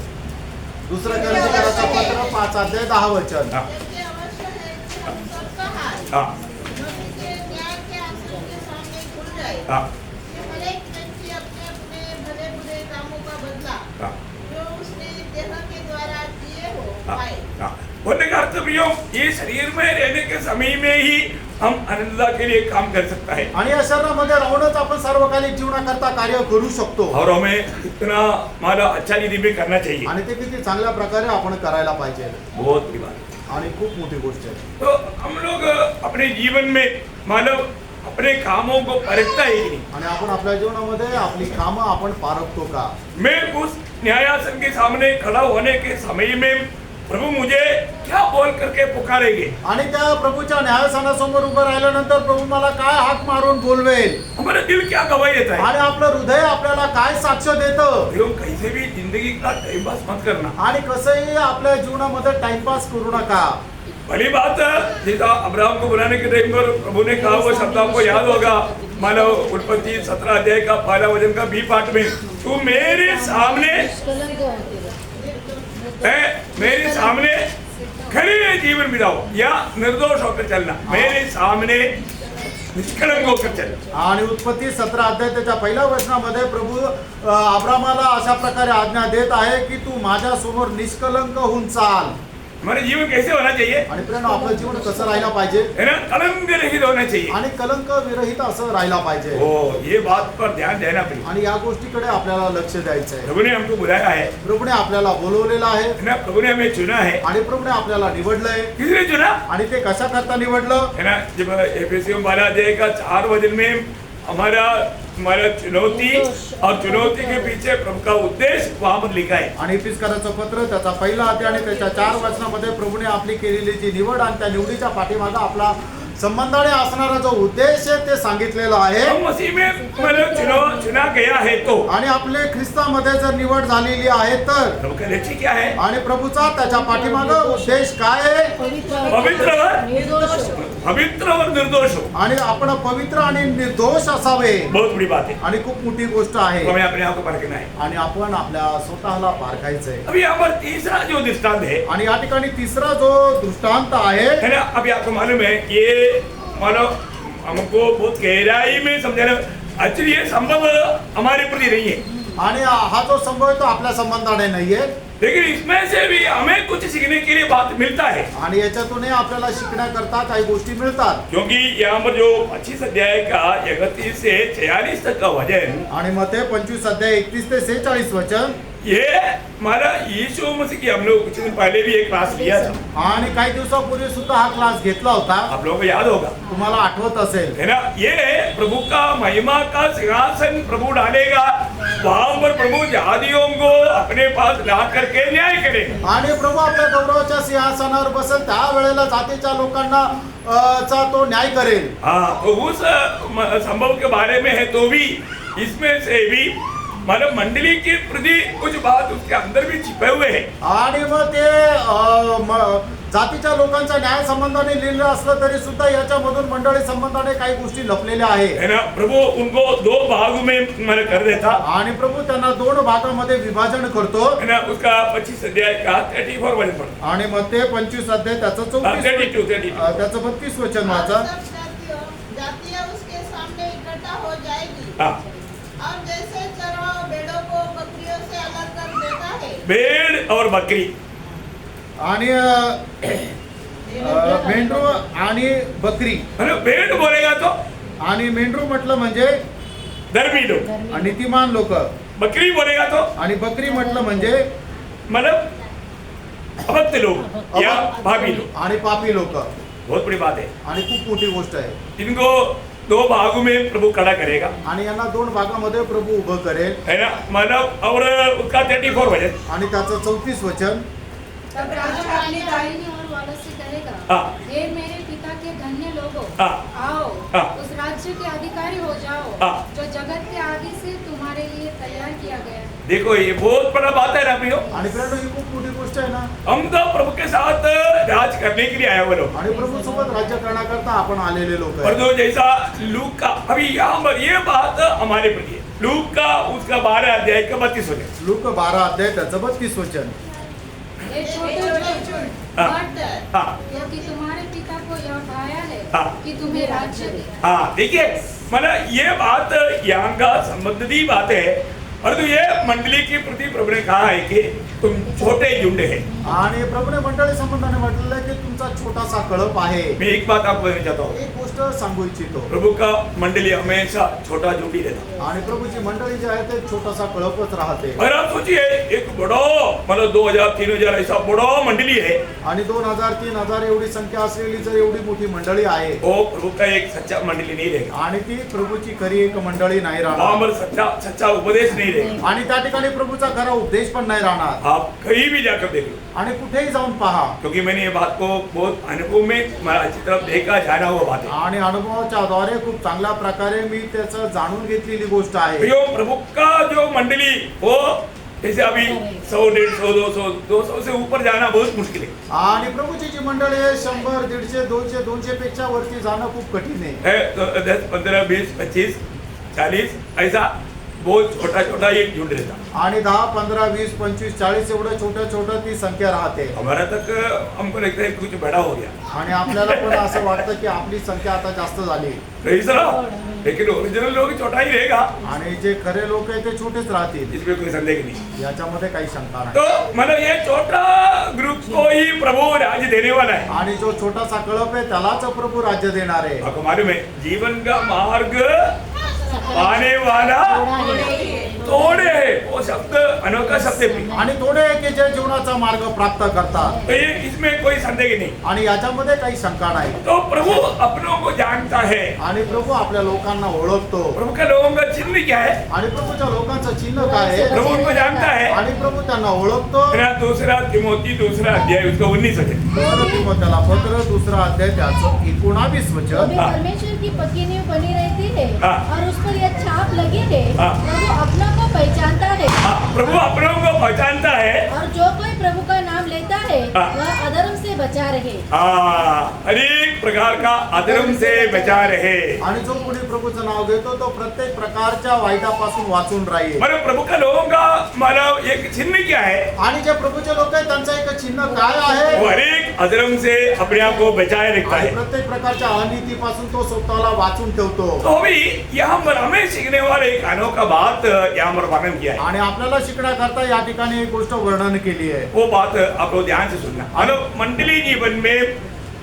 दुसरं कोरिन्थीकरांचं पत्र 5 अध्याय 10 वचन।
हाँ,
जबकि अवश्य है कि हम सबका हाथ
हाँ,
मनुष्य के न्याय के आसन के सामने खुल जाए
हाँ,
कि हरेक व्यक्ति अपने अपने भले बुरे कामों का बदला
हाँ,
जो उसने देह के द्वारा किए हो
हाँ,
पाए।
हाँ। बोलने का अर्थ प्रियो, ये शरीर में रहने के समय में ही हम अनंतता के लिए काम कर सकता है
आणि या शरीरामध्ये राहूनच आपण सार्वकालिक जीवनाकरता कार्य करू शकतो
और हमें इतना माला अच्छा रीति में करना चाहिए।
आणि ते किती चांगल्या प्रकारे आपण करायला पाहिजे
बहुत बड़ी बात है।
आणि खूप मोठी गोष्ट आहे।
तो हम लोग अपने जीवन में मानव अपने कामों को परखता है कि नहीं?
आणि आपण आपल्या जीवनामध्ये आपली कामं आपण पारखतो का?
मैं उस न्यायासन के सामने खड़ा होने के समय में प्रभु मुझे क्या बोल करके पुकारेंगे?
आणि त्या प्रभूच्या न्यायासनासमोर उभं राहिल्यानंतर प्रभू मला काय हाक मारून बोलवेल?
हमारा दिल क्या गवाही देता है?
आणि आपलं हृदय आपल्याला काय साक्ष देतं?
लोग कैसे भी जिंदगी का टाइम पास मत करना।
आणि कसंही आपल्या जीवनामध्ये टाइमपास करू नका।
भली बात है, जैसा अब्राहम को बुलाने के टाइम पर प्रभु ने कहा वो शब्द आपको याद होगा। मानव उत्पत्ति 17 अध्याय का पहला वचन का बी पाठ में, तू मेरे सामने
कलंक होते
मेरे सामने खड़े जीवन बिताओ या निर्दोष होकर चलना, मेरे सामने निष्कलंक होकर चल।
आणि उत्पत्ती 17 अध्याय त्याच्या पहिल्या वचनामध्ये प्रभू अब्रामाला अशा प्रकारे आज्ञा देत आहे की तू माझ्या समोर निष्कलंक होऊन चाल।
हमारा जीवन कैसे होना चाहिए?
आणि प्रेम आपलं जीवन कसं राहायला पाहिजे?
है ना, कलंक रहित होना चाहिए।
आणि कलंक विरहित असं राहायला पाहिजे।
ओ, ये बात पर ध्यान देना पड़ेगा।
आणि या गोष्टीकडे आपल्याला लक्ष द्यायचं आहे।
प्रभु ने हमको बुलाया है,
प्रभूने आपल्याला बोलवलेलं आहे
है ना, प्रभु ने हमें चुना है।
आणि प्रभूने आपल्याला निवडलंय।
किसने चुना?
आणि ते कशा करता निवडलं?
है ना, जब एफएससी 12 अध्याय का 4 वचन में हमारा चुनौती और चुनौती के पीछे प्रभु का उद्देश्य वहां पर लिखा है।
आणि इफिसकरांचं पत्र त्याचा पहिला अध्याय आणि त्याच्या 4 वचनामध्ये प्रभूने आपली केलेली जी निवड आणि त्या निवडीच्या पाठीमागे आपला संबंधाने असणारा जो उद्देश आहे ते सांगितलेलं आहे।
हम मसीह में चुना गया है तो,
आणि आपले ख्रिस्तामध्ये जर निवड झालेली आहे तर
प्रभु का लक्ष्य क्या है?
आणि प्रभूचा त्याच्या पाठीमागे उद्देश काय आहे?
पवित्र और निर्दोष हो।
आणि आपण पवित्र आणि निर्दोष असावे।
बहुत बड़ी बात है।
आणि खूप मोठी गोष्ट आहे।
तो हमें अपने आप को परखना है।
आणि आपण आपल्या स्वतःला पारखायचंय।
अभी यहाँ पर तीसरा जो दृष्टांत है,
आणि या ठिकाणी तिसरा जो दृष्टांत आहे
है ना, अभी आपको मालूम है ये मानो हमको बहुत गहराई में समझाना, एक्चुअली ये संभव हमारे प्रति नहीं है,
आणि हा जो संभव आहे तो आपल्या संबंधाने नाहीये,
लेकिन इसमें से भी हमें कुछ सीखने के लिए बात मिलता है।
आणि याच्यातूनही आपल्याला शिकण्याकरता काही गोष्टी मिळतात।
क्योंकि यहाँ पर जो 25 अध्याय का 31 से 46 तक का वचन,
आणि मग ते 25 अध्याय 31 ते 46 वचन,
ये हमारा यीशु मसीह की हम लोग कुछ दिन पहले भी एक क्लास लिया था।
आणि काही दिवसापूर्वी सुद्धा हा क्लास घेतला होता।
आप लोगों को याद होगा,
तुम्हाला आठवत असेल,
है ना, ये प्रभु का महिमा का सिंहासन प्रभु डालेगा वहां पर प्रभु जातियों को अपने पास ला करके न्याय करेगा।
आणि प्रभू आपल्या गौरवाच्या सिंहासनावर बसेल त्यावेळेला जातीच्या लोकांना चा तो न्याय करेल.
हाँ, तो उस संभव के बारे में है, तो भी इसमें से भी मतलब मंडली के प्रति कुछ बात उसके अंदर भी छिपे हुए हैं।
आणि मग ते जातीच्या लोकांच्या न्याय संबंधाने लिहिलं असलं तरी सुद्धा याच्यामधून मंडळी संबंधाने काही गोष्टी लपलेल्या आहेत.
है ना, प्रभु उनको दो भागों में मैंने कर देता।
आणि प्रभू त्यांना 2 भागामध्ये विभाजन करतो.
है ना, उसका 25 अध्याय का 34 वचन पढ़ो।
आणि मग ते 25 अध्याय त्याचं
32
त्याचं 32 वचन
और
वाचा.
सब जातियां उसके सामने इकट्ठा हो जाएगी।
हाँ,
और जैसे चरवाहा भेड़ों को बकरियों से अलग कर देता है,
भेड़ और बकरी,
आणि मेंढरू आणि बकरी.
है ना, भेड़ बोलेगा तो
आणि मेंढरू म्हटलं म्हणजे
धर्मी लोग,
नीतिमान लोक.
बकरी बोलेगा तो
आणि बकरी म्हटलं म्हणजे
मतलब अभक्त लोग या भाभी लोग।
आणि पापी लोक.
बहुत बड़ी बात है।
आणि खूप मोठी गोष्ट आहे.
इनको 2 भागों में प्रभु खड़ा करेगा,
आणि यांना 2 भागामध्ये प्रभू उभं करेल.
है ना, मतलब और उसका 34 वचन।
आणि त्याचं 34 वचन.
तब राजा अपने दाहिनी ओर वालों से कहेगा,
हाँ।
हे मेरे पिता के धन्य लोगों,
हाँ।
आओ
हाँ।
उस राज्य के अधिकारी हो जाओ
हाँ।
जो जगत के आदि से तुम्हारे लिए तैयार किया गया है।
देखो, ये बहुत बड़ा बात है ना प्रियो।
आणि प्रियो ही खूप मोठी गोष्ट आहे ना.
हम तो प्रभु के साथ राज करने के लिए आए हुए लोग,
आणि प्रभू सोबत राज्य करण्याकरता आपण आलेले लोक
और
आहे.
जो जैसा लूक का अभी यहाँ पर ये बात हमारे प्रति है। लूक का उसका 12 अध्याय का 32 वचन।
लूक 12 अध्याय त्याचं 32 वचन.
हे छोटे
हाँ।
मत
हाँ,
क्योंकि तुम्हारे पिता को यह भाया है
हाँ।
कि तुम्हें राज्य दे।
हाँ, देखिए, मतलब ये बात यहाँ का संबंधी बात है, और तो ये मंडली के प्रति प्रभु ने कहा है कि तुम छोटे झुंड है।
आणि प्रभूने मंडळी संबंधाने म्हटलेलं आहे की तुमचा छोटासा कळप आहे.
मैं एक बात आपको कहना चाहता हूँ,
एक गोष्ट सांगू इच्छितो.
प्रभु का मंडली हमेशा छोटा झुंड ही रहता।
आणि प्रभूची मंडळी जी आहे ते छोटासा कळपच राहते.
अगर आप सोचिए, एक बड़ा मतलब 2000-3000 ऐसा बड़ा मंडली है,
आणि 2000-3000 एवढी संख्या असलेली जर एवढी मोठी मंडळी आहे
वो प्रभु का एक सच्चा मंडली नहीं रहेगा।
आणि ती प्रभूची खरी एक मंडळी नाही
वहाँ
राहणार.
पर सच्चा उपदेश नहीं रहेगा।
आणि त्या ठिकाणी प्रभूचा खरा उपदेश पण नाही राहणार.
आप कहीं भी जाकर देख लो,
आणि कुठेही जाऊन पहा.
क्योंकि मैंने ये बात को बहुत अनुभव में अच्छी तरह देखा, जाना हुआ बात है।
आणि अनुभवाच्या द्वारे खूप चांगल्या प्रकारे मी त्याचं जाणून घेतलेली गोष्ट आहे.
प्रियो, प्रभु का जो मंडली वो जैसे अभी 100, 150, 200 से ऊपर जाना बहुत मुश्किल है।
आणि प्रभूची जी मंडळी आहे 100, 150, 200, 200 पेक्षा वरती जाणं खूप कठीण आहे.
है तो 10, 15, 20, 25, 40 ऐसा बहुत छोटा छोटा एक झुंड रहता।
आणि 10, 15, 20, 25, 40 एवढं छोटं ती संख्या राहते.
हमारा तक हमको लगता है कुछ बड़ा हो गया,
आणि आपल्याला पण असं वाटतं की आपली संख्या आता जास्त झाली.
लेकिन ओरिजिनल लोग छोटा ही रहेगा,
आणि जे खरे लोक आहेत ते छोटेच राहतील.
इसमें कोई संदेह नहीं।
याच्यामध्ये काही शंका नाही.
तो मतलब ये छोटा ग्रुप को ही प्रभु राज्य देने वाला है।
आणि जो छोटासा कळप आहे त्यालाच प्रभू राज्य देणार आहे.
आपको मालूम है, जीवन का मार्ग पाने वाला थोड़े है, वो शब्द अनोखा शब्द है।
आणि थोडे आहे की जे जीवनाचा मार्ग प्राप्त करतात.
तो ये इसमें कोई संदेह नहीं।
आणि याच्यामध्ये काही शंका नाही.
तो प्रभु अपनों को जानता है।
आणि प्रभू आपल्या लोकांना ओळखतो.
प्रभु के लोगों का चिन्ह क्या है?
आणि प्रभूच्या लोकांचं चिन्ह काय आहे?
प्रभु उनको जानता है।
आणि प्रभू त्यांना ओळखतो.
मेरा 2 तिमोथी 2 अध्याय उसका 19 है।
त्याला पत्र 2 अध्याय त्याचं 19
वो
वचन.
भी परमेश्वर की पक्की नींव बनी रहती है
हाँ।
और उस पर यह छाप लगी है,
हाँ।
प्रभु अपनों को पहचानता है
हाँ, प्रभु अपनों को पहचानता है।
और जो कोई प्रभु का नाम लेता है
हाँ।
वह अधर्म से बचा रहे।
हर एक प्रकार का अधर्म से बचा रहे।
आणि जो कोणी प्रभूचं नाव घेतो तो प्रत्येक प्रकारच्या वाईटापासून वाचून राहील.
मतलब प्रभु का लोगों का मतलब एक चिन्ह क्या है?
आणि जे प्रभूचे लोक आहेत त्यांचं एक चिन्ह काय आहे?
वो हर एक अधर्म से अपने आप को बचाए रखता
आणि
है।
प्रत्येक प्रकारच्या अनितीपासून तो स्वतःला वाचून ठेवतो.
तो अभी यहाँ पर हमें सीखने वाले एक अनोखा बात यहाँ पर वर्णन किया है।
आणि आपल्याला शिकण्याकरता या ठिकाणी एक गोष्ट वर्णन केली आहे.
वो बात आप लोग ध्यान से सुनना। मतलब मंडली जीवन में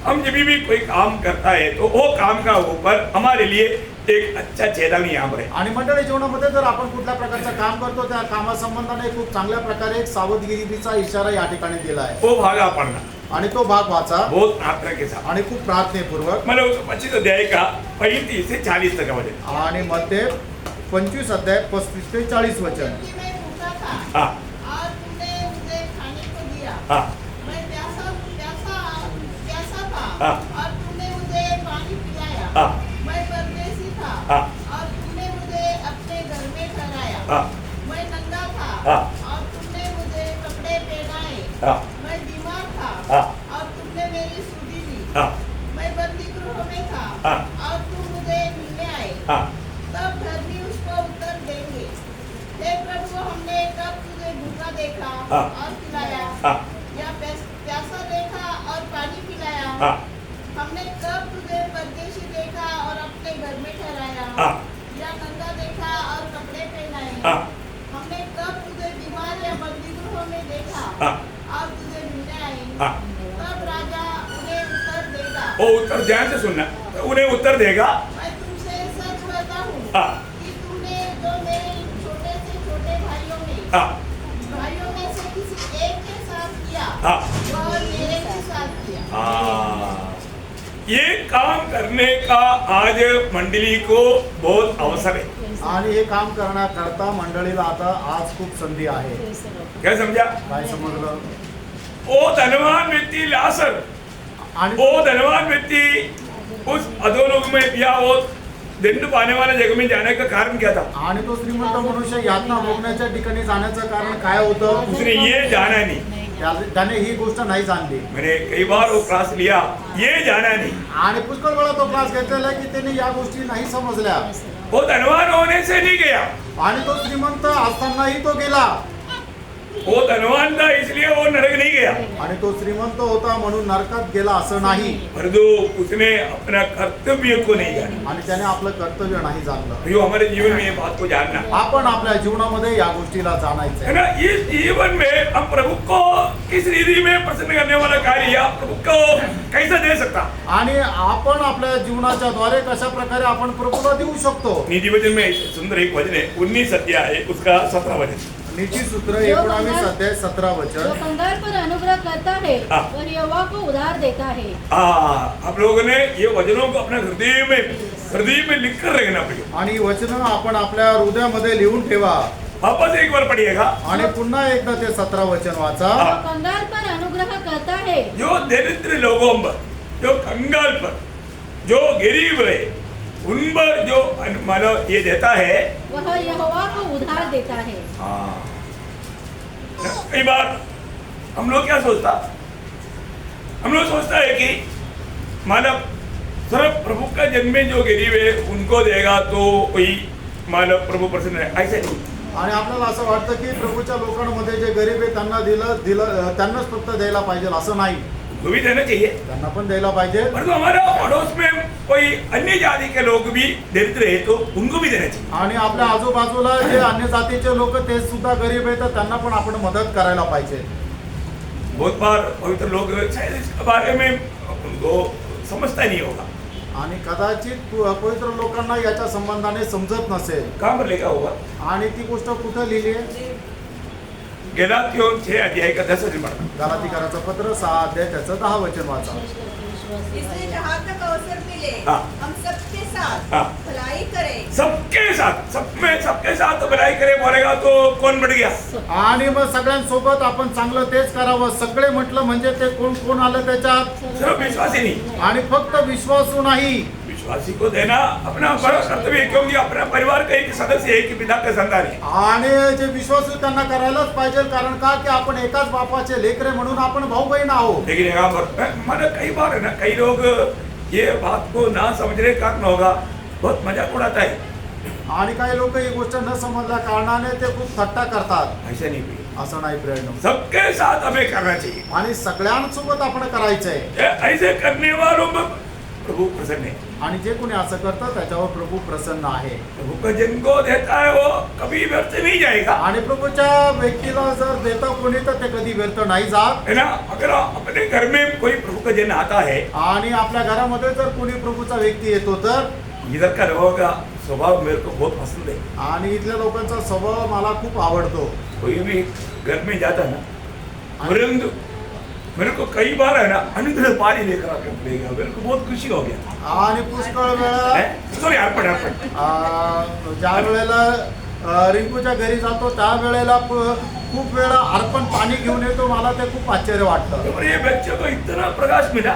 हम जब भी कोई काम करता है तो वो काम का ऊपर हमारे लिए एक अच्छा चेतावनी यहाँ पर है।
आणि मंडळी जीवनामध्ये जर आपण कुठल्या प्रकारचं काम करतो त्या कामासंबंधाने खूप चांगल्या प्रकारे एक सावधगिरीचा इशारा या ठिकाणी दिला आहे.
वो भाग आप पढ़ना
आणि तो भाग वाचा
बहुत प्रार्थना के साथ।
आणि खूप प्रार्थनेपूर्वक.
मतलब 25 अध्याय का 35 से 40 तक का वचन।
आणि मध्ये 25 अध्याय 35 ते 40 वचन.
क्योंकि मैं भूखा था
हाँ
और तुमने मुझे खाने को दिया,
हाँ
मैं प्यासा प्यासा था
हाँ।
और तुमने मुझे पानी पिलाया,
हाँ
मैं परदेशी था
हाँ।
और तुमने मुझे अपने घर में ठहराया,
हाँ
मैं नंगा था
हाँ।
और तुमने मुझे कपड़े पहनाए,
हाँ
मैं बीमार था
हाँ।
और तुमने मेरी सुधि ली,
हाँ
मैं बंदी गृह में था
हाँ।
और तुम मुझे मिलने आए,
हाँ
तब धर्मी उसको उत्तर देंगे, हे प्रभु, हमने कब तुझे भूखा देखा
हाँ।
और खिलाया,
हाँ
या प्यासा देखा और पानी पिलाया,
हाँ
हमने कब तुझे परदेशी देखा और अपने घर में ठहराया,
हाँ
या नंगा देखा और कपड़े पहनाए,
हाँ
हमने कब तुझे बीमार या बंदी गृह में देखा
हाँ।
और तुझे मिलने आए,
हाँ।
तब राजा उन्हें उत्तर देगा,
वो उत्तर ध्यान से सुनना, उन्हें उत्तर देगा।
मैं तुमसे सच कहता हूँ
हाँ
कि तुमने जो मेरे छोटे से छोटे
हाँ
भाइयों में से किसी एक के साथ किया,
हाँ
वह मेरे के साथ किया.
हाँ, ये काम करने का आज मंडली को बहुत अवसर है.
आणि हे काम करण्याकरता मंडळीला आता आज खूप संधी आहे.
क्या समझा?
काय समजलं?
वो धनवान व्यक्ति लासर,
आणि
वो धनवान व्यक्ति उस अधोलोक में या वो दंड पाने वाले जगह में जाने का कारण क्या था?
आणि तो श्रीमंत मनुष्य यातना भोगण्याच्या ठिकाणी जाण्याचं कारण काय होतं?
उसने ये जाना नहीं.
त्याने ही गोष्ट नाही जाणली
मैंने कई बार वो क्लास लिया, ये जाना नहीं.
आणि पुष्कळ वेळा तो क्लास घेतलेला की त्याने या गोष्टी नाही समजल्या
वो धनवान होने से नहीं गया,
आणि तो श्रीमंत असतानाही तो गेला
वो धनवान था इसलिए वो नरक नहीं गया,
आणि तो श्रीमंत होता म्हणून नरकात गेला असं नाही
परंतु उसने अपना कर्तव्य को नहीं जाना.
आणि त्याने आपलं कर्तव्य नाही जाणलं.
भाइयों, हमारे जीवन में ये बात को जानना
आपण आपल्या जीवनामध्ये या गोष्टीला जाणायचं
है
आहे.
ना. इस जीवन में हम प्रभु को किस रीति में प्रसन्न करने वाला कार्य या प्रभु को कैसा दे सकता.
आणि आपण आपल्या जीवनाच्या द्वारे कशा प्रकारे आपण प्रभूला देऊ शकतो.
नीति वचन में सुंदर एक वचन है, 19 अध्याय है, उसका 17 वचन.
नीति सूत्र 19 अध्याय 17
जो
वचन.
कंगाल पर अनुग्रह करता है
हाँ।
वह यहोवा को उधार देता है.
आप लोगों ने ये वचनों को अपने हृदय में लिख कर रखना पड़ेगा.
आणि वचन आपण आपल्या हृदयामध्ये लिहून ठेवा.
वापस एक बार पढ़िएगा.
आणि पुन्हा एकदा ते 17 वचन वाचा.
जो कंगाल पर अनुग्रह करता है
जो दरिद्र लोगों पर, जो कंगाल पर, जो गरीब है, उन पर जो मानो ये देता है,
वह यहोवा को उधार देता है.
हाँ. कई बार हम लोग क्या सोचता, हम लोग सोचता है कि मानव सिर्फ प्रभु का जन्म में जो गरीब है उनको देगा तो कोई मानव प्रभु प्रसन्न है. ऐसे नहीं.
आणि आपल्याला असं वाटतं की प्रभूच्या लोकांमध्ये जे गरीब आहे त्यांना दिलं त्यांनाच फक्त द्यायला पाहिजे असं नाही.
वो भी देना चाहिए,
त्यांना पण द्यायला पाहिजे.
परंतु हमारा पड़ोस में कोई अन्य जाति के लोग भी दरिद्र है तो उनको भी देना चाहिए.
आणि आपल्या आजूबाजूला जे अन्य जातीचे लोक ते सुद्धा गरीब आहेत तर त्यांना पण आपण मदत करायला पाहिजे.
बहुत बार पवित्र लोग शायद इसके बारे में उनको समझता नहीं होगा.
आणि कदाचित पवित्र लोकांना याच्या संबंधाने समजत नसेल.
कहाँ पर लिखा होगा?
आणि ती गोष्ट कुठं लिहिली आहे?
गलातियों 6 अध्याय का 10 वचन पढ़ना.
गलातिकराचं पत्र 6 अध्याय त्याचं 10 वचन वाचा.
इसलिए जहाँ तक अवसर मिले
हाँ।
हम सबके साथ
हाँ।
भलाई करें.
सबके साथ भलाई करे बोलेगा तो कौन बढ़ गया?
आणि मग सगळ्यांसोबत आपण चांगलं तेच करावं. सगळे म्हटलं म्हणजे ते कोण कोण आलं त्याच्यात?
सिर्फ विश्वासी नहीं,
आणि फक्त विश्वासू नाही.
विश्वासी को देना अपना बड़ा कर्तव्य है, क्योंकि अपना परिवार का एक सदस्य है कि पिता का संतान है.
आणि जे विश्वासू त्यांना करायलाच पाहिजे. कारण का की आपण एकाच बापाचे लेकरे म्हणून आपण भाऊ बहीण आहोत.
लेकिन यहाँ पर मैंने कई बार है ना, कई लोग ये बात को ना समझने का कारण होगा बहुत मजाक उड़ाता है.
आणि काही लोक ही गोष्ट न समजल्या कारणाने ते खूप थट्टा करतात.
ऐसा नहीं भी,
असं नाही प्रेरणा.
सबके साथ हमें करना चाहिए.
आणि सगळ्यांसोबत आपण करायचंय.
ऐसे करने वालों में प्रभु प्रसन्न है.
आणि जे कोणी असं करतं त्याच्यावर प्रभू प्रसन्न आहे.
प्रभु का जिनको देता है वो कभी व्यर्थ नहीं जाएगा,
आणि प्रभूच्या व्यक्तीला जर देतं कोणी तर ते कधी व्यर्थ नाही जात.
है ना. अगर अपने घर में कोई प्रभु का जन आता है,
आणि आपल्या घरामध्ये जर कोणी प्रभूचा व्यक्ती येतो तर
इधर का लोगों का स्वभाव मेरे को बहुत पसंद है.
आणि इथल्या लोकांचा स्वभाव मला खूप आवडतो.
कोई भी घर में जाता ना, तुरंत मेरे को कई बार है ना अनुग्रह पानी लेकर आके ले गया, मेरे को बहुत खुशी हो गया।
आणि पुष्कळ वेळा
सॉरी अर्पण
ज्या वेळेला रिंकूच्या घरी जातो त्यावेळेला खूप वेळा अर्पण पाणी घेऊन येतो, मला ते खूप आश्चर्य वाटतं।
और ये बच्चे को इतना प्रकाश मिला,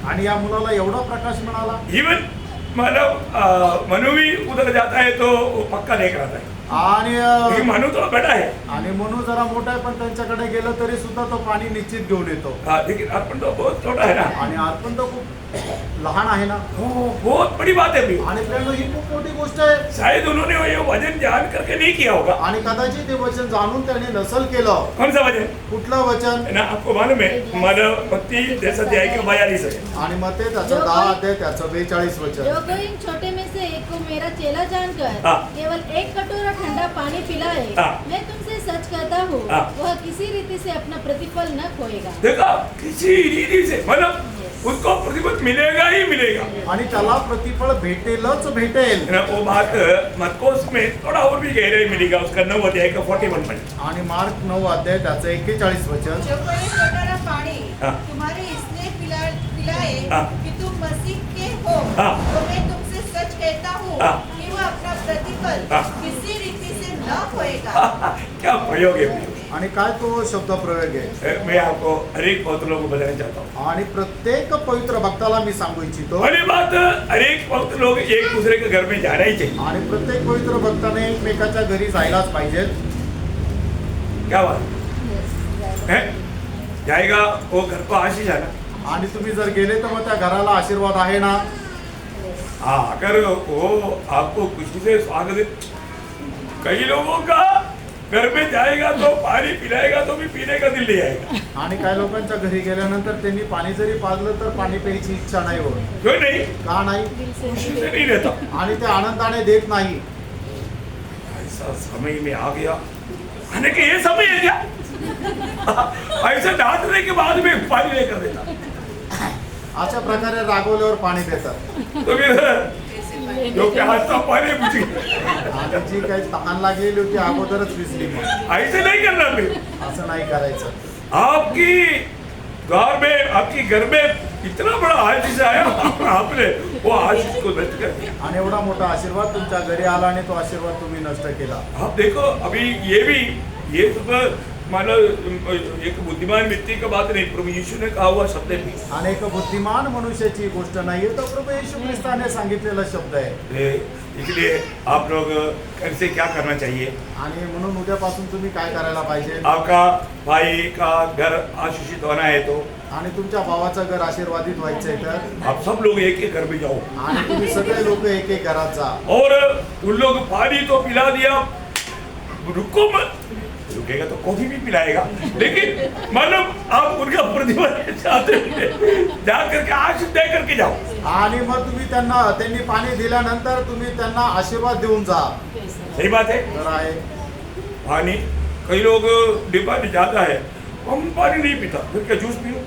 आणि या मुलाला एवढा प्रकाश मिळाला।
इवन मतलब मनु भी उधर जाता है तो वो पक्का लेकर आता है,
आणि
मनु तो बेटा है।
आणि म्हणून जरा मोठा आहे पण त्यांच्याकडे गेलं तरी सुद्धा तो पाणी निश्चित घेऊन येतो।
लेकिन अर्पण तो बहुत छोटा है ना,
आणि अर्पण तो खूप लहान आहे ना।
बहुत बड़ी बात है भी।
आणि प्रेम ही खूप मोठी गोष्ट आहे।
शायद उन्होंने ये वजन जान करके नहीं किया होगा।
आणि कदाचित ते वचन जाणून त्याने नसल केलं।
कौन सा वजन?
कुठलं वचन
है ना, आपको मालूम है मानव भक्ति 10 अध्याय के 42 है।
आणि मग ते त्याचं 10 अध्याय त्याचं 42 वचन।
जो कोई इन छोटे में से एक को मेरा चेला जानकर
हाँ।
केवल एक कटोरा ठंडा पानी पिलाए,
हाँ।
मैं तुमसे सच कहता हूँ,
हाँ।
वह किसी रीति से अपना प्रतिफल न खोएगा।
देखा, किसी रीति से मतलब उसको प्रतिफल मिलेगा ही मिलेगा।
आणि त्याला प्रतिफळ भेटेलच भेटेल।
है ना, वो बात मरकोस में थोड़ा और भी गहराई मिलेगा, उसका 9 अध्याय का 41 में।
आणि मार्क 9 अध्याय त्याचं 41 वचन।
जो कोई कटोरा पानी
हाँ।
तुम्हारे इसलिए पिलाए
हाँ।
कि तुम मसीह के हो,
हाँ।
तो मैं तुमसे सच कहता हूँ
हाँ।
कि वह अपना प्रतिफल
हाँ।
किसी रीति से न खोएगा।
क्या प्रयोग है।
आणि काय तो शब्द प्रयोग आहे।
मैं आपको हर एक पवित्र को बताना चाहता हूँ,
आणि प्रत्येक पवित्र भक्ताला मी सांगू इच्छितो,
पहली बात हर एक पवित्र लोग एक दूसरे के घर में जाना ही चाहिए।
आणि प्रत्येक पवित्र भक्ताने एकमेकाच्या घरी जायलाच पाहिजे।
क्या बात है, जाएगा वो घर को आशीष है ना।
आणि तुम्ही जर गेले तर मग त्या घराला आशीर्वाद आहे ना।
हाँ, अगर वो आपको खुशी से स्वागत, कई लोगों का घर में जाएगा तो पानी पिलाएगा तो भी पीने का दिल नहीं आएगा।
आणि काही लोकांच्या घरी गेल्यानंतर त्यांनी पाणी जरी पाजलं तर पाणी प्यायची इच्छा नाही होत।
क्यों नहीं?
का नाही?
खुशी से नहीं रहता।
आणि ते आनंदाने देत नाही।
ऐसा समय में आ गया, आने के ये समय है क्या? ऐसा डांटने के बाद में पानी लेकर देता,
अशा प्रकारे रागवल्यावर पाणी देतात।
तो फिर जो प्यासा पानी बुझी,
आणि जी काही तहान लागलेली होती अगोदरच विसली। मग
ऐसे नहीं करना फिर।
असं नाही करायचं।
आपकी घर में, आपकी घर में इतना बड़ा आशीष आया, आपने वो आशीष को नष्ट कर दिया।
आणि एवढा मोठा आशीर्वाद तुमच्या घरी आला आणि तो आशीर्वाद तुम्ही नष्ट केला।
आप देखो, अभी ये सब मतलब एक बुद्धिमान व्यक्ति का बात नहीं, प्रभु यीशु ने कहा हुआ शब्द है।
अनेक बुद्धिमान मनुष्याची गोष्ट नाहीये, तो प्रभू येशू ख्रिस्ताने सांगितलेला शब्द आहे।
इसलिए आप लोग कैसे क्या करना चाहिए?
आणि म्हणून उद्यापासून तुम्ही काय करायला पाहिजे?
आपका भाई का घर आशीषित होना है तो
आणि तुमच्या भावाचं घर आशीर्वादित व्हायचंय तर
आप सब लोग एक एक घर में जाओ,
आणि तुम्ही सगळे लोक एक एक घरात जा।
और उन लोग पानी तो पिला दिया, रुको मत, रुकेगा तो कॉफी भी पिलाएगा, लेकिन मतलब आप उनका प्रतिफल चाहते जा करके आशीष दे करके जाओ।
आणि मग तुम्ही त्यांनी पाणी दिल्यानंतर तुम्ही त्यांना आशीर्वाद देऊन जा।
सही बात है।
तर आहे
पानी, कई लोग डिब्बा में जाता है, हम पानी नहीं पीता, फिर क्या जूस पियो?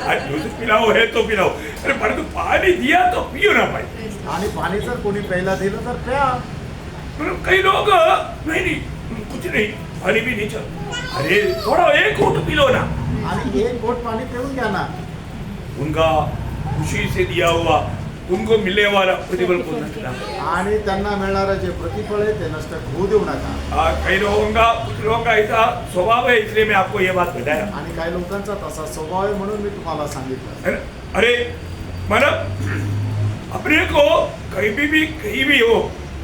आज जूस पिलाओ है तो पिलाओ, अरे पर तो पानी दिया तो पियो ना भाई।
आणि पाणी जर कोणी प्यायला दिलं तर प्या।
मतलब कई लोग नहीं कुछ नहीं, पानी भी नहीं चल, अरे थोड़ा एक घूंट पी लो ना।
आणि एक घोट पाणी पिऊन घ्या ना।
उनका खुशी से दिया हुआ, उनको मिलने वाला प्रतिफल को नष्ट ना करें।
आणि त्यांना मिळणारं जे प्रतिफळ आहे ते नष्ट होऊ देऊ नका।
कई कुछ लोगों का ऐसा स्वभाव है, इसलिए मैं आपको ये बात बताया।
आणि काही लोकांचा तसा स्वभाव आहे म्हणून मी तुम्हाला सांगितलं।
है ना? अरे मतलब अपने को कहीं भी हो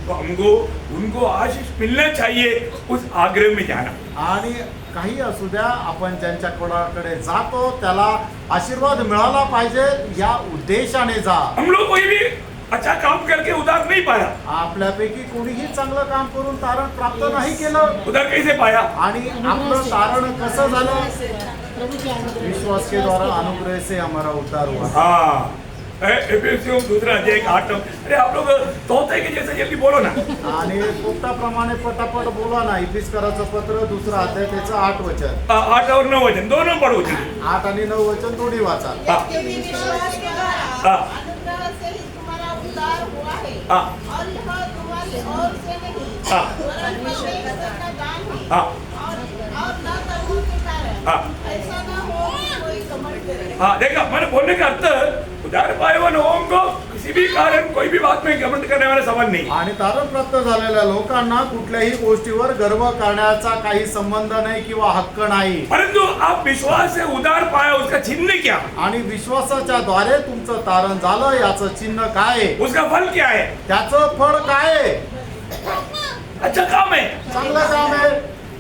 तो हमको उनको आशीष मिलना चाहिए, उस आग्रह में जाना।
आणि काही असू द्या, आपण ज्यांच्या कोणाकडे जातो त्याला आशीर्वाद मिळाला पाहिजे या उद्देशाने जा।
हम लोग कोई भी अच्छा काम करके उधार नहीं पाया,
आपल्यापैकी कोणीही चांगलं काम करून तारण प्राप्त नाही केलं।
उधार कैसे पाया?
आणि आपलं तारण कसं झालं?
प्रभु के अनुग्रह
विश्वास के द्वारा अनुग्रह से हमारा उद्धार हुआ।
हाँ, एफएससी 2 अध्याय 8। अरे आप लोग तोते के जैसे जल्दी बोलो ना।
आणि पोपटाप्रमाणे पटापट बोला ना। इफिसकराचं पत्र 2 अध्याय त्याचं 8 वचन।
8 और 9 वचन दोनों पढ़ो जी।
8 आणि 9 वचन दोन्ही वाचा।
यद्यपि विश्वास के द्वारा
हाँ।
अनुग्रह से ही तुम्हारा उद्धार हुआ है,
हाँ।
और यह तुम्हारी ओर से नहीं,
हाँ।
वरन परमेश्वर का दान है,
हाँ।
और न कर्मों के कारण,
हाँ।
ऐसा न हो
हाँ देखा, मैंने बोलने का अर्थ उदार पायवान होंगे किसी भी कारण कोई भी बात में घमंड करने वाला सवाल नहीं.
आणि तारण प्राप्त झालेल्या लोकांना कुठल्याही गोष्टीवर गर्व करण्याचा काही संबंध नाही किंवा हक्क नाही.
परंतु आप विश्वास से उदार पाया उसका चिन्ह क्या है?
आणि विश्वासाच्या द्वारे तुमचं तारण झालं याचं चिन्ह काय आहे?
उसका फल क्या है?
त्याचं फळ काय आहे?
अच्छा काम है,
चांगलं काम आहे,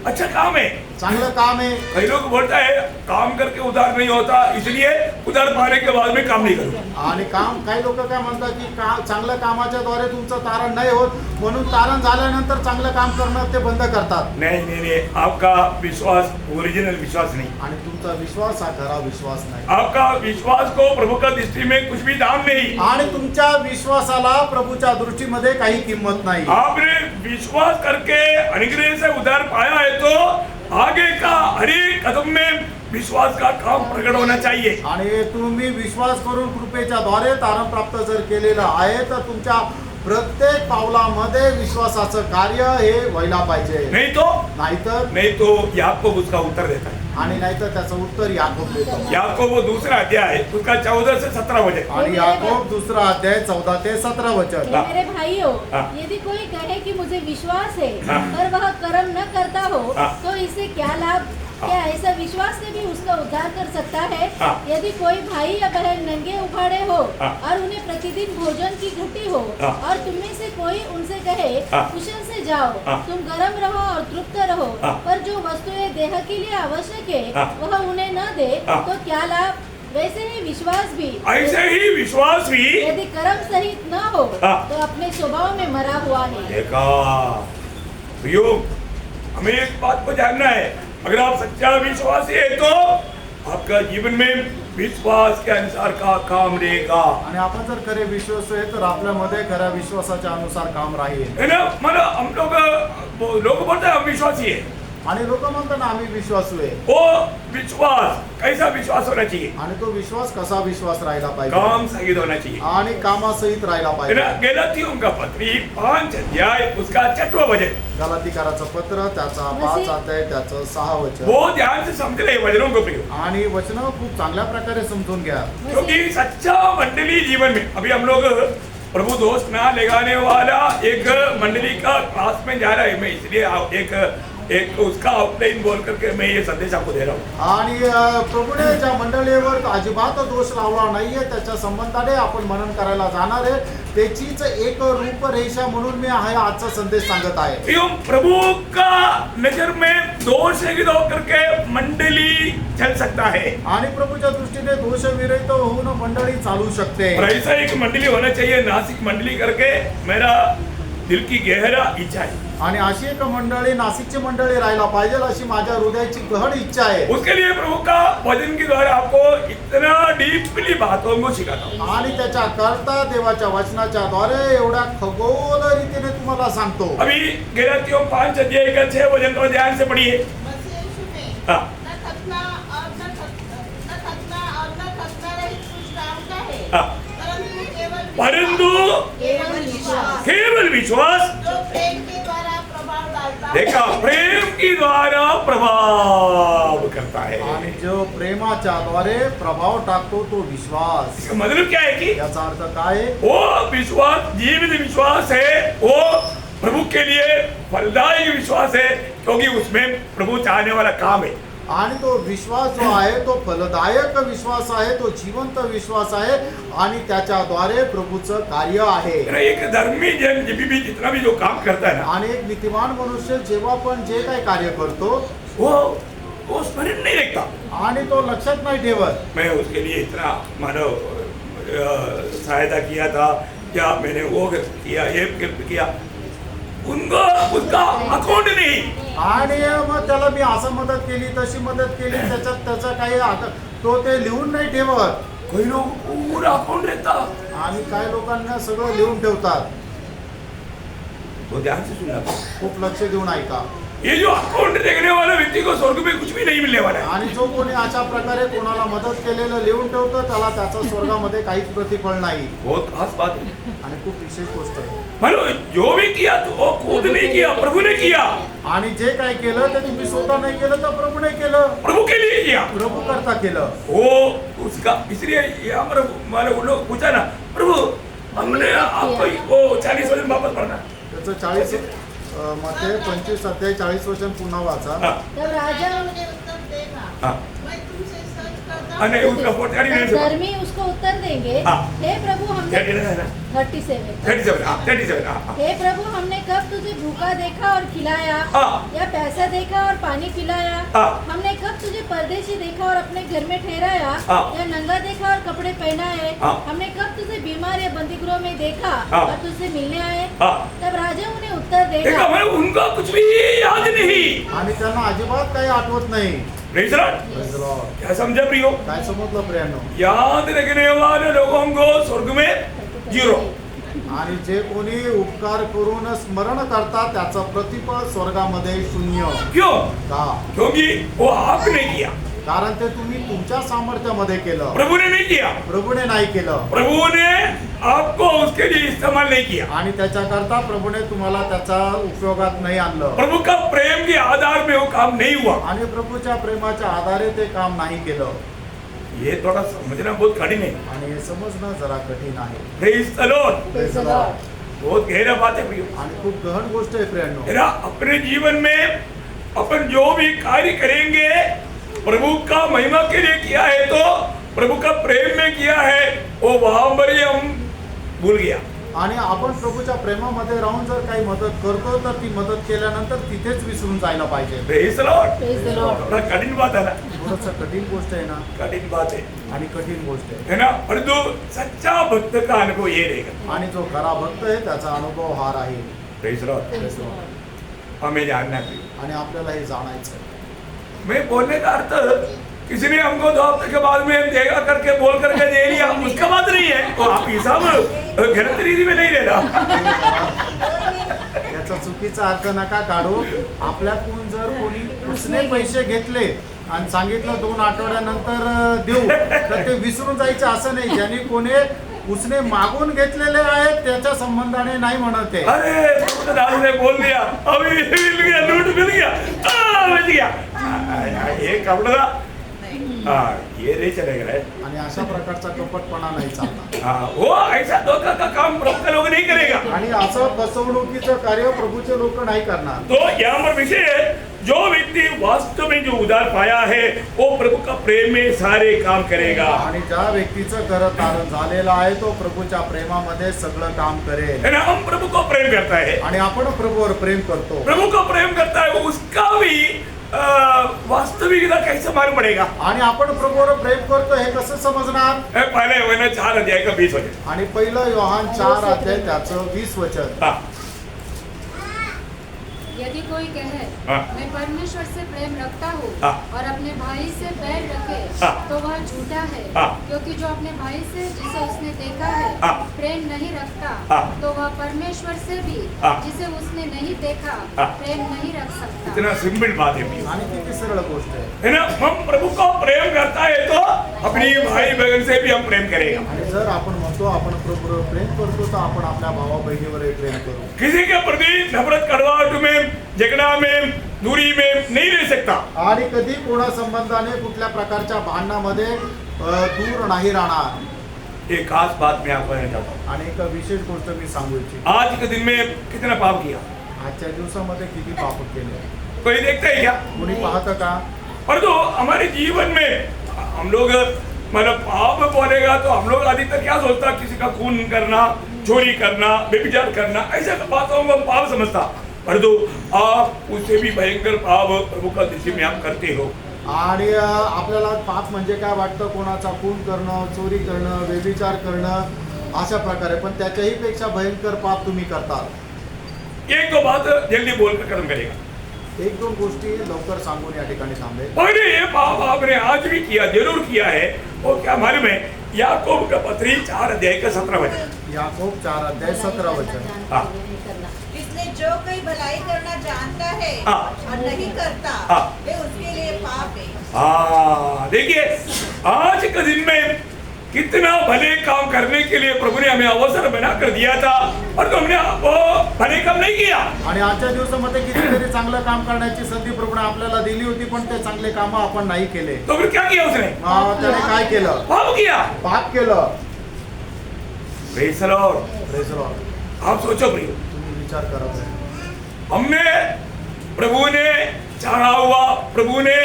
अच्छा काम है.
चांगलं काम आहे.
कई लोग बोलता है काम करके उधार नहीं होता, इसलिए उधार पाने के बाद में काम नहीं करूँ.
आणि काम काही लोक काय म्हणतात की चांगल्या कामाच्या द्वारे तुमचं तारण नाही होत म्हणून तारण झाल्यानंतर चांगलं काम करणं ते बंद करतात.
नहीं नहीं नहीं, आपका विश्वास ओरिजिनल विश्वास नहीं.
आणि तुमचा विश्वास हा खरा विश्वास नाही.
आपका विश्वास को प्रभु का दृष्टि में कुछ भी दाम नहीं.
आणि तुमच्या विश्वासाला प्रभूच्या दृष्टीमध्ये काही किंमत नाही.
आपने विश्वास करके अनुग्रह से उधार पाया है तो आगे का हर एक कदम में विश्वास का काम प्रकट होना चाहिए.
आणि तुम्ही विश्वास करून कृपेच्या द्वारे तारण प्राप्त जर केलेलं आहे तर तुमच्या प्रत्येक पावलामध्ये विश्वासाचं कार्य हे व्हायला पाहिजे.
नहीं तो याकूब उसका उत्तर देता है.
आणि नाहीतर त्याचं उत्तर याकोब देतो.
याकूब वो दूसरा अध्याय है, उसका 14 से 17 वचन.
आणि याकोब दुसरा अध्याय 14 ते 17 वचन.
मेरे भाइयों,
हाँ।
यदि कोई कहे कि मुझे विश्वास है
हाँ।
पर वह कर्म न करता हो
हाँ।
तो इससे क्या लाभ? क्या ऐसा विश्वास से भी उसका उद्धार कर सकता है?
हाँ।
यदि कोई भाई या बहन नंगे उखाड़े हो
हाँ।
और उन्हें प्रतिदिन भोजन की घटी हो
हाँ।
और तुम में से कोई उनसे कहे
हाँ।
कुशल से जाओ,
हाँ।
तुम गर्म रहो और तृप्त रहो,
हाँ।
पर जो वस्तुएं देह के लिए आवश्यक है
हाँ।
वह उन्हें न दे
हाँ।
तो क्या लाभ? वैसे ही विश्वास भी
ऐसे ही विश्वास भी
यदि कर्म सहित न हो
हाँ।
तो अपने स्वभाव में मरा हुआ है.
देखा प्रियो, हमें एक बात को जानना है, अगर आप सच्चा विश्वासी है तो आपका जीवन में विश्वास के अनुसार का काम रहेगा.
आणि आपण जर खरे विश्वास आहे तर आपल्यामध्ये खऱ्या विश्वासाच्या अनुसार काम राहील.
है ना, मतलब हम लोग बोलते हैं हम विश्वासी है.
आणि लोक म्हणतात ना आम्ही विश्वासू आहे.
वो विश्वास कैसा विश्वास होना चाहिए?
आणि तो विश्वास कसा विश्वास राहिला पाहिजे?
काम सहित होना चाहिए.
आणि कामासहित राहिला
है
पाहिजे.
ना, गलातियों का पत्री 5 अध्याय उसका 6वां वचन.
गलातीकाराचं पत्र त्याचा 5 अध्याय त्याचं 6 वचन.
वो ध्यान से समझ ले वचनों को प्रियो,
आणि वचन खूप चांगल्या प्रकारे समजून घ्या.
क्योंकि सच्चा मंडली जीवन में अभी हम लोग प्रभु दोस्त ना लगाने वाला एक मंडली का क्लास में जा रहा है. मैं इसलिए एक उसका आउटलाइन बोल करके मैं ये संदेश आपको दे रहा हूँ.
आणि प्रभूने ज्या मंडळीवर अजिबात दोष लावला नाहीये त्याच्या संबंधाने आपण मनन करायला जाणार आहे. त्याचीच एक रूपरेषा म्हणून मी हा आजचा संदेश सांगत आहे.
क्यों प्रभु का नजर में दोष रहित होकर के मंडली चल सकता है.
आणि प्रभूच्या दृष्टीने दोष विरहित होऊन मंडळी चालू शकते.
और ऐसा एक मंडली होना चाहिए, नासिक मंडली करके मेरा दिल की गहरा इच्छा है.
आणि अशी एक मंडळी नाशिकची मंडळी राहायला पाहिजे अशी माझ्या हृदयाची गहन इच्छा आहे.
उसके लिए प्रभु का वचन के द्वारा आपको इतना डीपली बातों को सिखाता हूँ.
आणि त्याच्या करता देवाच्या वचनाच्या द्वारे एवढ्या खगोल रीतीने तुम्हाला सांगतो.
अभी गलातियों 5 अध्याय का 6 वचन को ध्यान से पढ़िए.
मसीह यीशु में
हाँ.
न थकना और न थकना रहित कुछ काम का है,
हाँ. परंतु केवल विश्वास
जो प्रेम के द्वारा प्रभाव डालता है.
देखा, प्रेम के द्वारा प्रभाव करता है.
आणि जो प्रेमाच्या द्वारे प्रभाव टाकतो तो विश्वास.
इसका मतलब क्या है कि
याचा अर्थ काय आहे?
वो विश्वास जीवित विश्वास है, वो प्रभु के लिए फलदायी विश्वास है, क्योंकि उसमें प्रभु चाहने वाला काम है.
आणि तो विश्वास जो आहे तो फलदायक विश्वास आहे, तो जिवंत विश्वास आहे आणि त्याच्याद्वारे प्रभूचं कार्य आहे.
एक धर्मी जन भी जितना भी जो काम करता है ना,
आणि एक नीतिमान मनुष्य जेव्हा पण जे काही कार्य करतो
वो स्मरण नहीं रखता.
आणि तो लक्षात नाही ठेवत.
मैं उसके लिए इतना मानो सहायता किया था, या मैंने वो किया, ये किया, उनका उसका अकाउंट नहीं.
आणि मग त्याला मी असं मदत केली तशी मदत केली त्याच्यात त्याचा काही तो ते लिहून नाही ठेवत.
कोई लोग पूरा अकाउंट रहता.
आणि काही लोकांना सगळं लिहून ठेवतात.
वो ध्यान से सुनना.
खूप लक्ष देऊन ऐका.
ये जो अकाउंट देखने वाले व्यक्ति को स्वर्ग में कुछ भी नहीं मिलने वाला है।
आणि जो कोणी अशा प्रकारे कोणाला मदत केलेलं लिहून ठेवतो त्याला त्याचा स्वर्गामध्ये काहीच प्रतिफळ नाही.
बहुत खास बात है।
आणि खूप विशेष गोष्ट आहे.
मानो जो भी किया तो वो खुद नहीं किया, प्रभु ने किया।
आणि जे काय केलं ते तुम्ही स्वतः नाही केलं तर प्रभूने केलं,
प्रभु के लिए किया।
प्रभू करता केलं.
वो उसका इसलिए यहाँ पर मानो उन लोग पूछा ना, प्रभु हमने आपको वो 40 वचन वापस पढ़ना।
त्याचं 40 मध्ये 25 अध्याय 40 वचन पुन्हा वाचा.
हाँ,
तब राजा
मुझे उत्तर देगा,
हाँ।
मैं तुमसे सच कहता
हाँ, नहीं, उसका 40 नहीं सुना।
धर्मी उसको उत्तर देंगे,
हाँ।
हे प्रभु हमने 37
37, हाँ।
हे प्रभु हमने कब तुझे भूखा देखा और खिलाया,
हाँ।
या प्यासा देखा और पानी पिलाया,
हाँ।
हमने कब तुझे परदेशी देखा और अपने घर में ठहराया,
हाँ।
या नंगा देखा और कपड़े पहनाए,
हाँ।
हमने कब तुझे बीमार या बंदीगृह में देखा
हाँ।
और तुझसे मिलने आए।
हाँ।
तब राजा उन्हें उत्तर
देखा
देगा,
मैं उनका कुछ भी याद नहीं।
आणि त्यांना अजिबात काही आठवत नाही.
Praise the Lord।
Praise the Lord.
क्या समझा प्रियो?
काय समजलं प्रियांनो?
याद रखने वाले लोगों को स्वर्ग में 0।
आणि जे कोणी उपकार करून स्मरण करतात त्याचं प्रतिफळ स्वर्गामध्ये 0.
क्यों?
का?
क्योंकि वो आपने किया,
कारण ते तुम्ही तुमच्या सामर्थ्यामध्ये केलं,
प्रभु ने नहीं किया।
प्रभूने नाही केलं.
प्रभु ने आपको उसके लिए इस्तेमाल नहीं किया।
आणि त्याच्याकरता प्रभूने तुम्हाला त्याचा उपयोगात नाही आणलं.
प्रभु का प्रेम के आधार में वो काम नहीं हुआ।
आणि प्रभूच्या प्रेमाच्या आधारे ते काम नाही केलं.
ये थोड़ा समझना बहुत कठिन है।
आणि हे समजणं जरा कठीण आहे.
Praise the Lord।
Praise the Lord।
बहुत गहरा बात है प्रियो।
आणि खूप गहन गोष्ट आहे प्रियांनो.
मेरा अपने जीवन में अपन जो भी कार्य करेंगे प्रभु का महिमा के लिए किया है तो प्रभु का प्रेम में किया है, वो वहां पर ही हम भूल गया।
आणि आपण प्रभूच्या प्रेमामध्ये राहून जर काही मदत करतो तर ती मदत केल्यानंतर तिथेच विसरून जायला पाहिजे.
Praise the Lord।
Praise the Lord।
थोड़ा कठिन बात है ना,
थोडंसं कठीण गोष्ट आहे ना,
कठिन बात है,
आणि कठीण गोष्ट आहे.
है ना। परंतु सच्चा भक्त का अनुभव ये रहेगा।
आणि जो खरा भक्त आहे त्याचा अनुभव हा राहील.
Praise the Lord।
Praise the Lord।
हमें जानना है।
आणि आपल्याला हे जाणायचं आहे.
मैं बोलने का अर्थ किसी ने हमको 2 हफ्ते के बाद में देगा करके बोल करके दे लिया, उसका बात नहीं है। वो आप हिसाब गलत रीति में नहीं लेना।
याचा चुकीचा अर्थ नका काढू. आपल्याकडून जर कोणी उसने पैसे घेतले आणि सांगितलं 2 आठवड्यानंतर देऊ तर ते विसरून जायचे असं नाही. ज्यांनी कोणी उसने मागून घेतलेले आहेत त्याच्या संबंधाने नाही म्हणत आहे.
अरे प्रभु दास ने बोल दिया, अभी मिल गया, लूट मिल गया, मिल गया। ये कपड़ा ये नहीं चलेगा।
आणि अशा प्रकारचा कपटपणा नाही चालणार.
हाँ, वो ऐसा धोखा का काम प्रभु का लोग नहीं करेगा।
आणि असं फसवणुकीचं कार्य प्रभूचे लोक नाही करणार.
तो यहाँ पर विषय है, जो व्यक्ति वास्तव में जो उधार पाया है वो प्रभु का प्रेम में सारे काम करेगा।
आणि ज्या व्यक्तीचं घर तारण झालेलं आहे तो प्रभूच्या प्रेमामध्ये सगळं काम करेल.
है ना। हम प्रभु को प्रेम करता है,
आणि आपण प्रभूवर प्रेम करतो.
प्रभु को प्रेम करता है, उसका भी वास्तविकता कैसे मालूम पड़ेगा।
आणि आपण प्रभूवर प्रेम करतो हे कसं समजणार?
पहले वचन 4 अध्याय का 20 वचन।
आणि पहिलं योहान 4 अध्याय त्याचं 20 वचन.
हाँ,
यदि कोई कहे
हाँ।
मैं परमेश्वर से प्रेम रखता हूँ
हाँ।
और अपने भाई से बैर रखे
हाँ।
तो वह झूठा है,
हाँ।
क्योंकि जो अपने भाई से जिसे उसने देखा है
हाँ।
प्रेम नहीं रखता
हाँ।
तो वह परमेश्वर से भी
हाँ।
जिसे उसने नहीं देखा
हाँ।
प्रेम नहीं रख सकता।
इतना सिंपल बात है प्रिय।
आणि किती सरळ गोष्ट आहे.
है ना। हम प्रभु को प्रेम करता है तो अपनी भाई बहन से भी हम प्रेम करेगा।
आणि जर आपण म्हणतो आपण प्रभूवर प्रेम करतो तर आपण आपल्या भावा बहिणीवरही प्रेम करू.
किसी के प्रति नफरत, कड़वाहट में, झगड़ा में, दूरी में नहीं रह सकता।
आणि कधी कोणा संबंधाने कुठल्या प्रकारच्या भांडणामध्ये दूर नाही राहणार.
एक खास बात मैं आपको कहना चाहता हूँ।
आणि एक विशेष गोष्ट मी सांगू इच्छितो.
आज के दिन में कितना पाप किया
आजच्या दिवसामध्ये किती पाप केले
कोई देखता है क्या?
कोणी पाहतं का?
पर तो हमारे जीवन में हम लोग मतलब पाप बोलेगा तो हम लोग अधिकतर क्या सोचता, किसी का खून करना, चोरी करना, व्यभिचार करना, ऐसे बातों को हम पाप समझता। पर तो आप उससे भी भयंकर पाप प्रभु का दृष्टि में आप करते हो।
आणि आपल्याला पाप म्हणजे काय वाटतं? कोणाचा खून करणं, चोरी करणं, व्यभिचार करणं अशा प्रकारे. पण त्याच्याही पेक्षा भयंकर पाप तुम्ही करतात.
एक दो बात जल्दी बोलकर खत्म करेगा।
1-2 गोष्टी लवकर सांगून या ठिकाणी थांबे.
पहले ये पाप आपने आज भी किया, जरूर किया है। वो क्या मालूम है? याकूब का पत्री 4 अध्याय का 17 वचन।
याकूब 4 अध्याय 17 वचन.
हाँ।
इसलिए जो कोई भलाई करना जानता है
हाँ।
और नहीं करता
हाँ।
वे उसके लिए पाप है।
देखिए आज के दिन में कितना भले काम करने के लिए प्रभु ने हमें अवसर बना कर दिया था और हमने वो भले काम नहीं किया.
आणि आजच्या दिवसामध्ये कितीतरी चांगलं काम करण्याची संधी प्रभूने आपल्याला दिली होती, पण ते चांगले काम आपण नाही केले.
तो फिर क्या किया उसने?
त्याने काय केलं?
पाप किया.
पाप केलं.
Praise the Lord.
Praise the Lord.
आप सोचो प्रियो,
तुम्ही विचार करा.
हमने प्रभु ने चाहा हुआ, प्रभु ने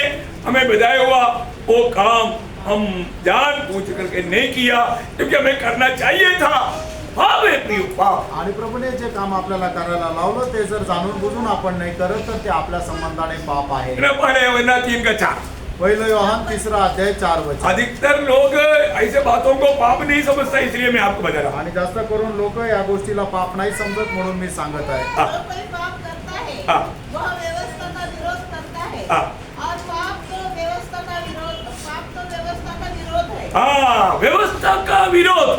हमें बताया हुआ वो काम हम जान पूछ करके नहीं किया क्योंकि हमें करना चाहिए था. पाप है प्रियो, पाप.
आणि प्रभूने जे काम आपल्याला करायला लावलं ते जर जाणून बुजून आपण नाही करत तर ते आपल्या संबंधाने पाप आहे.
पहले वरना 3:4.
पहिलं योहान 3 अध्याय 4 वचन.
अधिकतर लोग ऐसे बातों को पाप नहीं समझता, इसलिए मैं आपको बता रहा हूँ.
आणि जास्त करून लोक या गोष्टीला पाप नाही समजत म्हणून मी सांगत आहे.
हाँ.
जो कोई पाप करता है
हाँ.
वह व्यवस्था का विरोध करता है
हाँ.
और पाप तो व्यवस्था का विरोध है.
व्यवस्था का विरोध.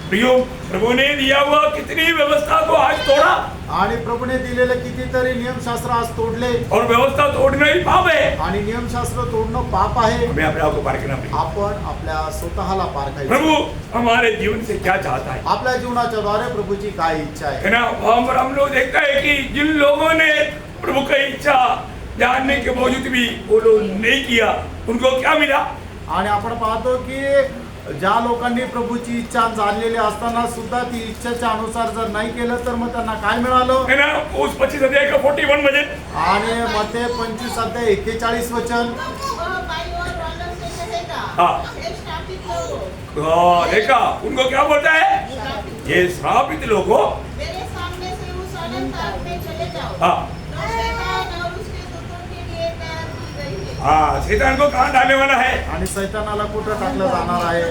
प्रियो, प्रभु ने दिया हुआ कितनी व्यवस्था को आज तोड़ा
आणि प्रभूने दिलेले कितीतरी नियमशास्त्र आज तोडले
और व्यवस्था तोड़ना ही पाप है.
आणि नियमशास्त्र तोडणं पाप आहे.
हमें अपने आप को पार करना पड़ेगा.
आपण आपल्या स्वतःला पार करायचं.
प्रभु हमारे जीवन से क्या चाहता है?
आपल्या जीवनाच्या द्वारे प्रभूची काय इच्छा आहे?
है ना. हम लोग देखता है कि जिन लोगों ने प्रभु की इच्छा जानने के बावजूद भी वो लोग नहीं किया, उनको क्या मिला?
आणि आपण पाहतो की ज्या लोकांनी प्रभूची इच्छा जाणलेली असताना सुद्धा ती इच्छेच्या अनुसार जर नाही केलं तर मग त्यांना काय मिळालं?
है ना. उस 25 अध्याय का 41 मध्ये
आणि मते 25 अध्याय 41 वचन.
वह बाई और वालों से कहेगा,
हाँ.
हे श्रापित लोगों,
देखा उनको क्या बोलता है? ये श्रापित लोगों,
मेरे सामने से उस अनंत आग में चले जाओ.
हाँ.
जो शैतान और उसके दूतों के लिए तैयार की गई है.
शैतान को कहाँ डालने वाला है?
आणि सैतानाला कुठं टाकलं जाणार आहे?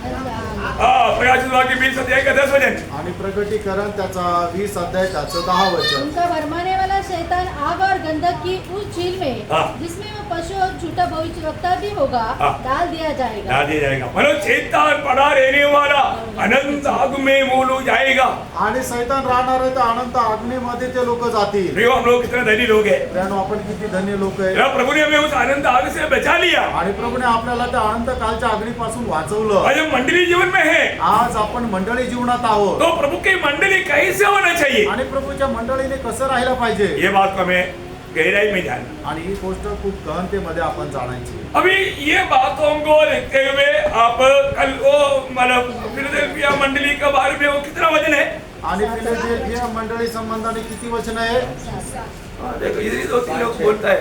प्रकाशित वाक्य 20 अध्याय का 10 वचन.
आणि प्रकटीकरण त्याचा 20 अध्याय त्याचं 10 वचन.
उनका भरमाने वाला शैतान आग और गंधक की उस झील में
हाँ।
जिसमें वो पशु और झूठा भविष्यवक्ता भी होगा
हाँ।
डाल दिया जाएगा.
डाल दिया जाएगा. मतलब शैतान पड़ा रहने वाला अनंत आग में वो लोग जाएगा.
आणि सैतान राहणार आहे तर अनंत अग्नीमध्ये ते लोक जातील.
प्रियो, हम लोग कितने धनी लोग हैं.
त्यानं आपण किती धन्य लोक आहे.
या प्रभु ने हमें उस अनंत आग से बचा लिया.
आणि प्रभूने आपल्याला त्या अनंत कालच्या अग्नीपासून वाचवलं.
आज हम मंडली जीवन में है
आज आपण मंडळी जीवनात आहोत.
तो प्रभु की मंडली कैसे होना चाहिए,
आणि प्रभूच्या मंडळीने कसं राहायला पाहिजे
ये बात को हमें गहराई में जानना.
आणि ही गोष्ट खूप गहनतेमध्ये आपण जाणायची.
अभी ये बातों को देखते हुए आप कल वो मतलब फिलाडेल्फिया मंडली के बारे में वो कितना वचन है?
आणि फिलाडेल्फिया मंडळी संबंधाने किती वचन आहे?
देखो इधर 2-3 लोग बोलता है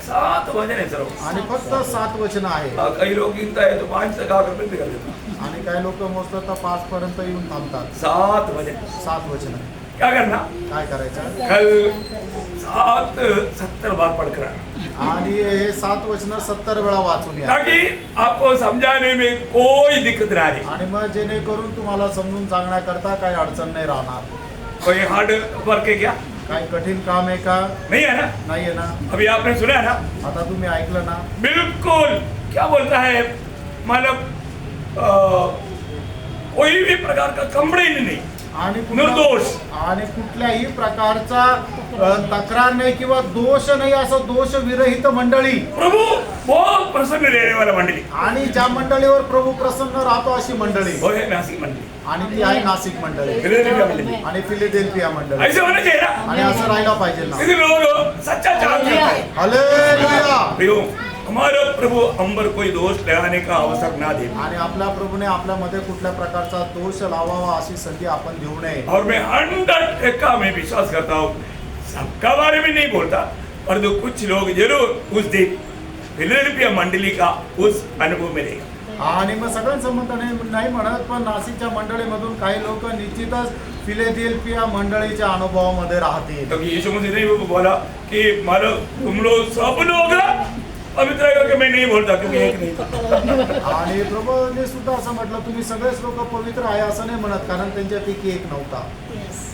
7 वचन है सर.
आणि फक्त 7 वचन आहे.
कई लोग गिनता है तो 5 तक आकर बंद कर देता.
आणि काही लोक मोजतात तर 5 पर्यंत येऊन थांबतात.
7 वचन.
7 वचन आहे.
क्या करना?
काय करायचं?
कल 70 बार पढ़कर आना
आणि हे 7 वचन 70 वेळा वाचून या.
ताकि आपको समझाने में कोई दिक्कत ना आए.
आणि मग जेणेकरून तुम्हाला समजून सांगण्याकरता काही अडचण नाही राहणार.
कोई हार्ड वर्क है क्या?
काही कठीण काम आहे का?
नहीं है ना.
नाही आहे ना.
अभी आपने सुना है ना.
आता तुम्ही ऐकलं ना.
बिल्कुल क्या बोलता है मतलब कोई भी प्रकार का कंप्लेंट नहीं,
आणि
निर्दोष.
आणि कुठल्याही प्रकारचा तक्रार नाही किंवा दोष नाही असं दोष विरहित मंडळी.
प्रभु बहुत प्रसन्न रहने वाला मंडली.
आणि ज्या मंडळीवर प्रभु प्रसन्न राहतो अशी मंडळी.
वो है नासिक मंडली.
आणि ती आहे नाशिक मंडळी
फिलाडेल्फिया मंडली.
आणि फिलाडेल्फिया मंडळी.
ऐसे होना चाहिए ना.
आणि असं राहायला पाहिजे ना.
इसी लोग सच्चा चाहते हैं.
हालेलुया.
प्रियो, हमारा प्रभु हम पर कोई दोष लगाने का अवसर ना दे.
आणि आपल्या प्रभूने आपल्यामध्ये कुठल्या प्रकारचा दोष लावावा अशी संधी आपण देऊ नये.
और मैं 100% में विश्वास करता हूँ, सबका बारे में नहीं बोलता परंतु कुछ लोग जरूर उस दिन फिलाडेल्फिया मंडली का उस अनुभव में रहेगा.
आणि मग सगळ्यांसंबंधाने नाही म्हणत, पण नाशिकच्या मंडळीमधून काही लोक निश्चितच फिलाडेल्फिया मंडळीच्या अनुभवामध्ये राहतील.
क्योंकि यीशु मसीह ने वो बोला कि मानो तुम लोग सब लोग पवित्र है कि मैं नहीं बोलता क्योंकि एक नहीं था.
आणि प्रभूने सुद्धा असं म्हटलं तुम्ही सगळेच लोक पवित्र आहे असं नाही म्हणत, कारण त्यांच्यापैकी एक नव्हता.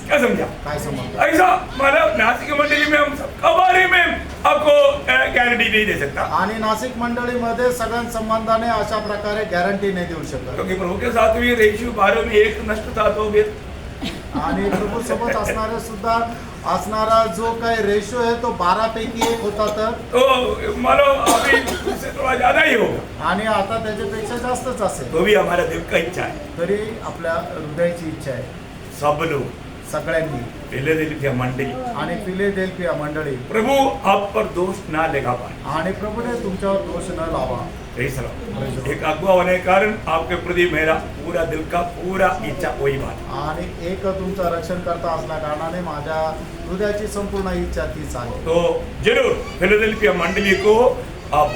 क्या समझा?
काय समजलं?
ऐसा मतलब नासिक मंडली में हम सबका बारे में आपको गारंटी नहीं दे सकता.
आणि नाशिक मंडळीमध्ये सगळ्यांसंबंधाने अशा प्रकारे गॅरंटी नाही देऊ शकत.
क्योंकि प्रभु के साथ भी रेशु 12 में एक नष्ट था तो फिर
आणि प्रभू सोबत असणारे सुद्धा असणारा जो काही रेशो आहे तो 12 पैकी 1 होता तर
तो मानो अभी उससे थोड़ा ज्यादा ही होगा,
आणि आता त्याच्यापेक्षा जास्तच असेल.
तो भी हमारा दिल का इच्छा है.
तरी आपल्या हृदयाची इच्छा आहे
सब लोग
सगळ्यांनी
फिलाडेल्फिया मंडली,
आणि फिलाडेल्फिया मंडळी
प्रभु आप पर दोष ना लगा पाए.
आणि प्रभूने तुमच्यावर दोष न लावा.
Praise Lord. एक अगुआ होने के कारण आपके प्रति मेरा पूरा दिल का पूरा इच्छा वही बात.
आणि एक तुमचं रक्षण करता असल्या कारणाने माझ्या हृदयाची संपूर्ण इच्छा तीच आहे.
तो जरूर फिलाडेल्फिया मंडली को आप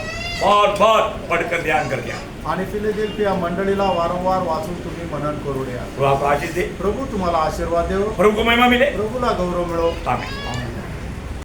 बार बार पढ़कर ध्यान कर दिया.
आणि फिलाडेल्फिया मंडळीला वारंवार वाचून तुम्ही मनन करू द्या.
तो आप आशीष दे,
प्रभू तुम्हाला आशीर्वाद देव.
प्रभु को महिमा मिले.
प्रभूला गौरव मिळो.
आमीन.